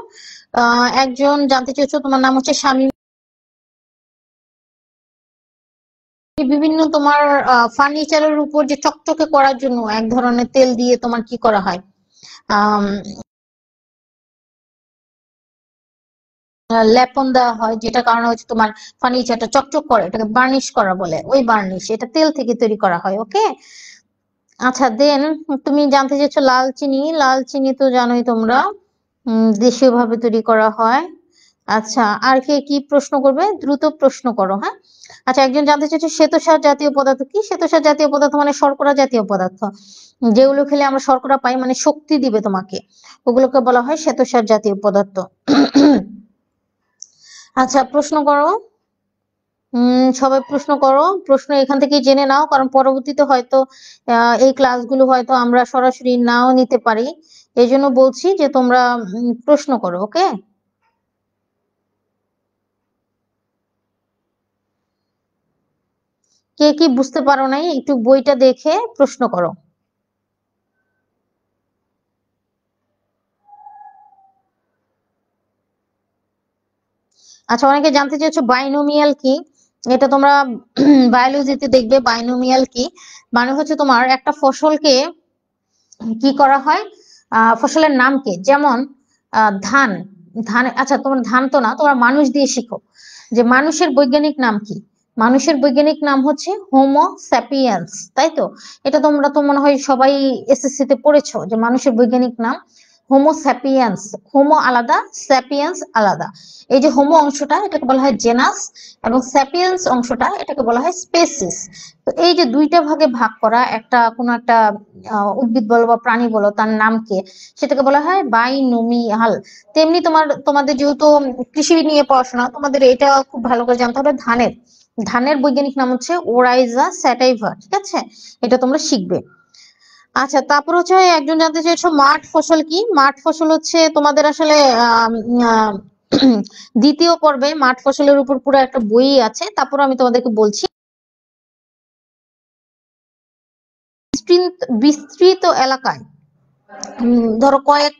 একজন জানতে চেয়েছো, তোমার নাম হচ্ছে স্বামী, বিভিন্ন তোমার ফার্নিচারের উপর যে চকচকে করার জন্য এক ধরনের তেল দিয়ে তোমার কি করা হয়, আহ লেপন দেওয়া হয়, যেটা কারণে হচ্ছে তোমার ফার্নিচারটা চকচক করে, এটাকে বার্নিশ করা বলে, ওই বার্নিশ, এটা তেল থেকে তৈরি করা হয়। ওকে, আচ্ছা দেন তুমি জানতে চাইছো লাল চিনি। লাল চিনি তো জানোই তোমরা, দেশীয় ভাবে তৈরি করা হয়। আচ্ছা, আর কে কি প্রশ্ন করবে? দ্রুত প্রশ্ন করো, হ্যাঁ। আচ্ছা, একজন জানতে চাইছে শ্বেতসার জাতীয় পদার্থ কি? শ্বেতসার জাতীয় পদার্থ মানে শর্করা জাতীয় পদার্থ, যেগুলো খেলে আমরা শর্করা পাই, মানে শক্তি দিবে তোমাকে, ওগুলোকে বলা হয় শ্বেতসার জাতীয় পদার্থ। আচ্ছা, প্রশ্ন করো। সবাই প্রশ্ন করো, প্রশ্ন এখান থেকে জেনে নাও, কারণ পরবর্তীতে হয়তো এই ক্লাসগুলো হয়তো আমরা সরাসরি নাও নিতে পারি, এই জন্য বলছি যে তোমরা প্রশ্ন করো। ওকে, কে কি বুঝতে পারো নাই একটু বইটা দেখে প্রশ্ন করো। আচ্ছা, অনেকে জানতে চেয়েছো বাইনোমিয়াল কি? এটা তোমরা বায়োলজিতে দেখবে। বাইনোমিয়াল কি মানে হচ্ছে তোমার একটা ফসলকে কি করা হয়, ফসলের নাম কি, যেমন ধান। ধান, আচ্ছা তোমার ধান তো না, তোমরা মানুষ দিয়ে শিখো যে মানুষের বৈজ্ঞানিক নাম কি। মানুষের বৈজ্ঞানিক নাম হচ্ছে হোমো স্যাপিয়েন্স, তাই তো? এটা তোমরা তো মনে হয় সবাই এসএসসি তে পড়েছো যে মানুষের বৈজ্ঞানিক নাম হোমো স্যাপিয়েন্স। হোমো আলাদা, স্যাপিয়েন্স আলাদা। এই যে হোমো অংশটা এটাকে বলা হয় জেনাস, এবং স্যাপিয়েন্স অংশটা এটাকে বলা হয় স্পেসিস। তো এই যে দুইটা ভাগে ভাগ করা একটা কোনো একটা উদ্ভিদ বলো বা প্রাণী বলো, তার নামকে, সেটাকে বলা হয় বাইনোমিয়াল। তেমনি তোমাদের যেহেতু কৃষি নিয়ে পড়াশোনা, তোমাদের এটা খুব ভালো করে জানতে হবে। ধানের ধানের বৈজ্ঞানিক নাম হচ্ছে ওরাইজা স্যাটাইভা, ঠিক আছে? এটা তোমরা শিখবে। আচ্ছা, তারপর হচ্ছে একজন জানতে চাইছো মাঠ ফসল কি? মাঠ ফসল হচ্ছে তোমাদের আসলে দ্বিতীয় পর্বে মাঠ ফসলের উপর পুরো একটা বই আছে, তারপর আমি তোমাদেরকে বলছি। বিস্তৃত এলাকায় ধরো কয়েক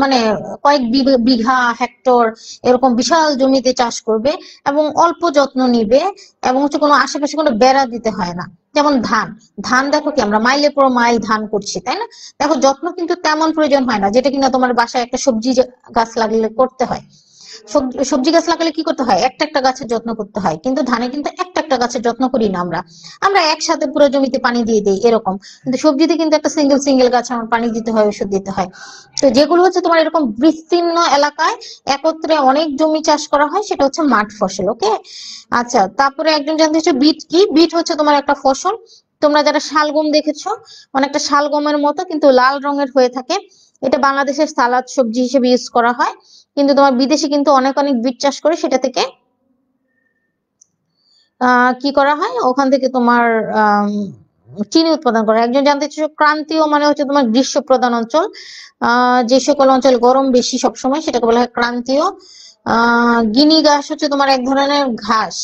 মানে কয়েক বিঘা হেক্টর এরকম বিশাল জমিতে চাষ করবে, এবং অল্প যত্ন নিবে, এবং হচ্ছে কোনো আশেপাশে কোনো বেড়া দিতে হয় না। যেমন ধান, ধান দেখো কি আমরা মাইলের পর মাইল ধান করছি, তাই না? দেখো যত্ন কিন্তু তেমন প্রয়োজন হয় না, যেটা কিনা তোমার বাসায় একটা সবজি গাছ লাগলে করতে হয়। সবজি গাছ লাগালে কি করতে হয়, একটা একটা গাছের যত্ন করতে হয়, কিন্তু ধানে কিন্তু একটা একটা গাছের যত্ন করি না আমরা, আমরা একসাথে পুরো জমিতে পানি দিয়ে দিই এরকম। কিন্তু সবজিতে কিন্তু একটা সিঙ্গেল সিঙ্গেল গাছে আমার পানি দিতে হয়, ওষুধ দিতে হয়। তো যেগুলো হচ্ছে তোমার এরকম বিস্তীর্ণ এলাকায় একত্রে অনেক জমি চাষ করা হয়, সেটা হচ্ছে মাঠ ফসল। ওকে, আচ্ছা, তারপরে একজন জানতে হচ্ছে বিট কি? বিট হচ্ছে তোমার একটা ফসল, তোমরা যারা শালগম দেখেছো, অনেকটা শালগমের মতো কিন্তু লাল রঙের হয়ে থাকে। এটা বাংলাদেশের সালাদ সবজি হিসেবে ইউজ করা হয়, কিন্তু তোমার বিদেশে কিন্তু অনেক অনেক বিট চাষ করে সেটা থেকে কি করা হয়, ওখান থেকে তোমার চিনি উৎপাদন করা হয়। একজন জানতে চাইছো ক্রান্তীয় মানে হচ্ছে তোমার গ্রীষ্ম প্রধান অঞ্চল, যে সকল অঞ্চল গরম বেশি সবসময় সেটাকে বলা হয় ক্রান্তীয়। গিনি ঘাস হচ্ছে তোমার এক ধরনের ঘাস,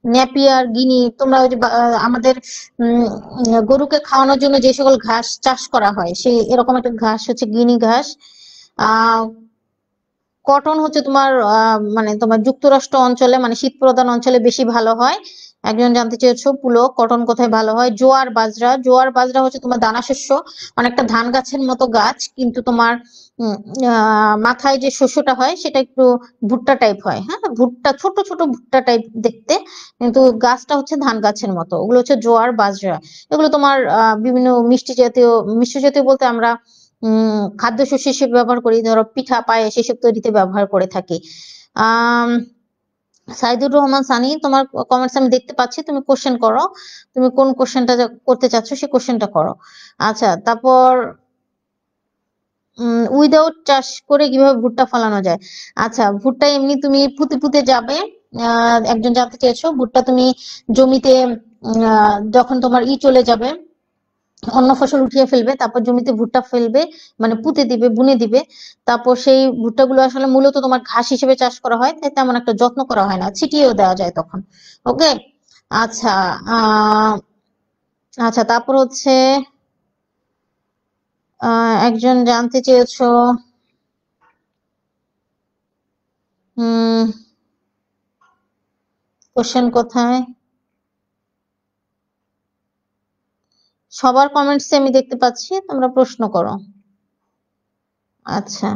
নেপিয়ার গিনি। তোমরা ওই যে আমাদের গরুকে খাওয়ানোর জন্য যে সকল ঘাস চাষ করা হয়, সেই এরকম একটা ঘাস হচ্ছে গিনি ঘাস। আহ কটন হচ্ছে তোমার মানে তোমার যুক্তরাষ্ট্র অঞ্চলে মানে শীত প্রধান অঞ্চলে বেশি ভালো হয়। একজন জানতে চেয়েছো পুলক কটন কোথায় ভালো হয়। জোয়ার বাজরা, জোয়ার বাজরা হচ্ছে তোমার দানা শস্য, অনেকটা ধান গাছের মতো গাছ, কিন্তু তোমার মাথায় যে শস্যটা হয় সেটা একটু ভুট্টা টাইপ হয়, হ্যাঁ, ভুট্টা, ছোট ছোট ভুট্টা টাইপ দেখতে, কিন্তু গাছটা হচ্ছে ধান গাছের মতো। ওগুলো হচ্ছে জোয়ার বাজরা। এগুলো তোমার বিভিন্ন মিষ্টি জাতীয় বলতে আমরা খাদ্যশস্য হিসেবে ব্যবহার করি, ধরো পিঠা পায়েস এসব তৈরিতে ব্যবহার করে থাকি। আহ সাইদুর রহমান সানি, তোমার কমেন্টস আমি দেখতে পাচ্ছি, তুমি কোশ্চেন করো, তুমি কোন কোশ্চেনটা করতে চাচ্ছ সেই কোশ্চেনটা করো। আচ্ছা, তারপর উইদাউট চাষ করে কিভাবে ভুট্টা ফলানো যায়? আচ্ছা, ভুট্টা এমনি তুমি পুঁতে পুঁতে যাবে। একজন জানতে চেয়েছো ভুট্টা তুমি জমিতে যখন তোমার চলে যাবে, অন্য ফসল উঠিয়ে ফেলবে, তারপর জমিতে ভুট্টা ফেলবে, মানে পুঁতে দিবে, বুনে দিবে। তারপর সেই ভুট্টাগুলো আসলে মূলত তোমার ঘাস হিসেবে চাষ করা হয়, তাই তেমন একটা যত্ন করা হয় না, ছিটিয়েও দেওয়া যায় তখন। ওকে, আচ্ছা। আহ আচ্ছা, তারপর হচ্ছে একজন জানতে চেয়েছো কোশ্চেন কোথায়? সবার কমেন্টস আমি দেখতে পাচ্ছি, তোমরা প্রশ্ন করো। আচ্ছা,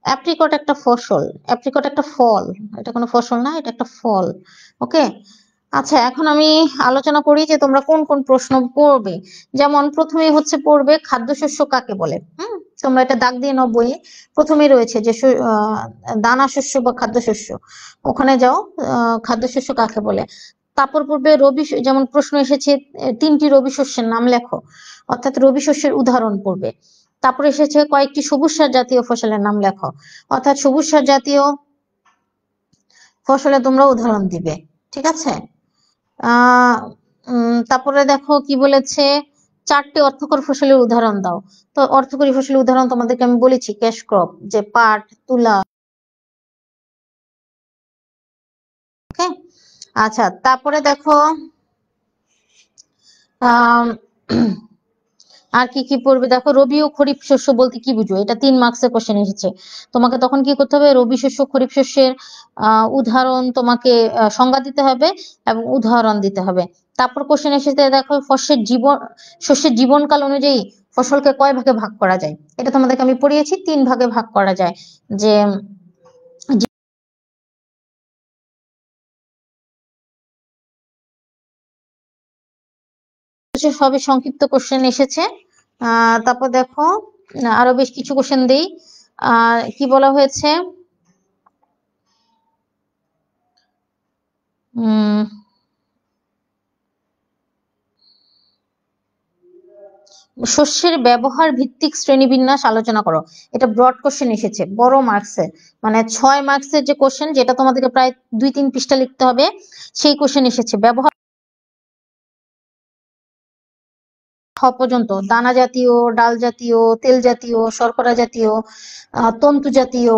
অ্যাপ্রিকট একটা ফসল, অ্যাপ্রিকট একটা ফল, এটা কোনো ফসল না, এটা একটা ফল। ওকে। আচ্ছা, এখন আমি আলোচনা করি যে তোমরা কোন কোন প্রশ্ন পড়বে। যেমন প্রথমেই হচ্ছে পড়বে খাদ্যশস্য কাকে বলে। তোমরা এটা দাগ দিয়ে নাও বইয়ে। প্রথমেই রয়েছে যে দানা শস্য বা খাদ্যশস্য, ওখানে যাও। খাদ্যশস্য কাকে বলে। তারপর পড়বে রবি, যেমন প্রশ্ন এসেছে 3টি রবি শস্যের নাম লেখো, অর্থাৎ রবি শস্যের উদাহরণ পড়বে। তারপর এসেছে কয়েকটি সবুজ সার জাতীয় ফসলের নাম লেখো, অর্থাৎ সবুজ সার জাতীয় ফসলে তোমরা উদাহরণ দিবে। ঠিক আছে। তারপরে দেখো কি বলেছে, 4টি অর্থকর ফসলের উদাহরণ দাও। তো অর্থকরী ফসলের উদাহরণ তোমাদেরকে আমি বলেছি ক্যাশ ক্রপ, যে পাট, তুলা। ওকে। আচ্ছা, তারপরে দেখো আহ আর কি কি পড়বে দেখো, রবি ও খরিফ শস্য বলতে কি বুঝো, এটা 3 মার্কসের কোশ্চেন এসেছে। তোমাকে তখন কি করতে হবে, রবি শস্য খরিফ শস্যের উদাহরণ তোমাকে সংজ্ঞা দিতে হবে এবং উদাহরণ দিতে হবে। তারপর কোশ্চেন এসেছে দেখো, শস্যের জীবনকাল অনুযায়ী ফসলকে কয় ভাগে ভাগ করা যায়। এটা তোমাদেরকে আমি পড়িয়েছি, 3 ভাগে ভাগ করা যায়। যে সবই সংক্ষিপ্ত কোশ্চেন এসেছে। তারপর দেখো আরো বেশ কিছু কোশ্চেন দেই। কি বলা হয়েছে, শস্যের ব্যবহার ভিত্তিক শ্রেণীবিন্যাস আলোচনা করো। এটা ব্রড কোশ্চেন এসেছে, বড় মার্কসের, মানে 6 মার্কসের যে কোশ্চেন, যেটা তোমাদেরকে প্রায় 2-3 পৃষ্ঠা লিখতে হবে, সেই কোশ্চেন এসেছে। ব্যবহার পর্যন্ত দানা জাতীয়, ডাল জাতীয়, তেল জাতীয়, শর্করা জাতীয়, তন্তু জাতীয়,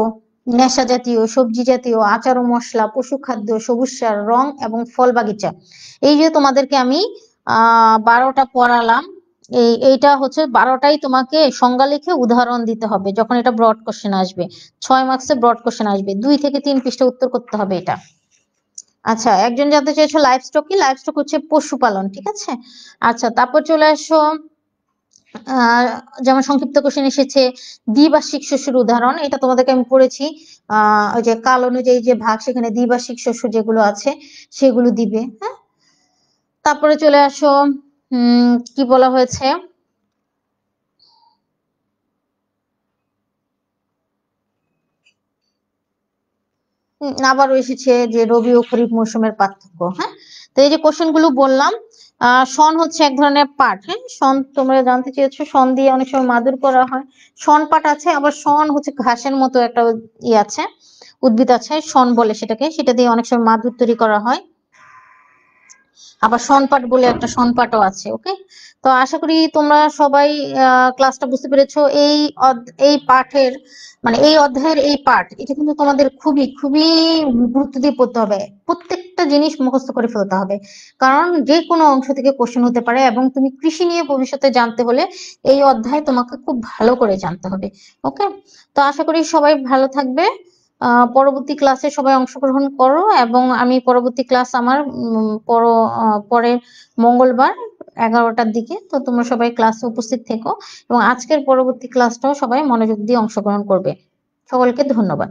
নেশা জাতীয়, সবজি জাতীয়, আচার ও মশলা, পশু খাদ্য, সবুজ সার, রং এবং ফল বাগিচা। এই যে তোমাদেরকে আমি 12টা পড়ালাম, এইটা হচ্ছে 12টাই তোমাকে সংজ্ঞা লিখে উদাহরণ দিতে হবে যখন এটা ব্রড কোশ্চেন আসবে। 6 মার্কসে ব্রড কোশ্চেন আসবে, 2 থেকে 3 পৃষ্ঠা উত্তর করতে হবে এটা। আচ্ছা, একজন জানতে চেয়েছো লাইভস্টক কি, লাইভস্টক হচ্ছে পশুপালন। ঠিক আছে। আচ্ছা, তারপর চলে আসো যেমন সংক্ষিপ্ত কোশ্চেন এসেছে দ্বিবার্ষিক শস্যের উদাহরণ, এটা তোমাদেরকে আমি পড়েছি। ওই যে কাল অনুযায়ী যে ভাগ, সেখানে দ্বিবার্ষিক শস্য যেগুলো আছে সেগুলো দিবে। হ্যাঁ। তারপরে চলে আসো কি বলা হয়েছে, আবারও এসেছে যে রবি ও খরিফ মৌসুমের পার্থক্য। হ্যাঁ। তো এই যে কোশ্চেন গুলো বললাম, শন হচ্ছে এক ধরনের পাট। হ্যাঁ, শন তোমরা জানতে চেয়েছো, শন দিয়ে অনেক সময় মাদুর করা হয়। শন পাট আছে, আবার শন হচ্ছে ঘাসের মতো একটা আছে, উদ্ভিদ আছে, শন বলে সেটাকে, সেটা দিয়ে অনেক সময় মাদুর তৈরি করা হয়। আবার শনপাট বলে একটা শনপাটও আছে। ওকে। তো আশা করি তোমরা সবাই ক্লাসটা বুঝতে পেরেছো। এই পাঠের, মানে এই অধ্যায়ের এই পাঠ, এটা কিন্তু তোমাদের খুবই খুবই গুরুত্ব দিয়ে পড়তে হবে। প্রত্যেকটা জিনিস মুখস্থ করে ফেলতে হবে, কারণ যে কোনো অংশ থেকে কোশ্চেন হতে পারে, এবং তুমি কৃষি নিয়ে ভবিষ্যতে জানতে হলে এই অধ্যায় তোমাকে খুব ভালো করে জানতে হবে। ওকে। তো আশা করি সবাই ভালো থাকবে। পরবর্তী ক্লাসে সবাই অংশগ্রহণ করো, এবং আমি পরবর্তী ক্লাস আমার পরের মঙ্গলবার 11টার দিকে। তো তোমরা সবাই ক্লাসে উপস্থিত থেকো, এবং আজকের পরবর্তী ক্লাসটাও সবাই মনোযোগ দিয়ে অংশগ্রহণ করবে। সকলকে ধন্যবাদ।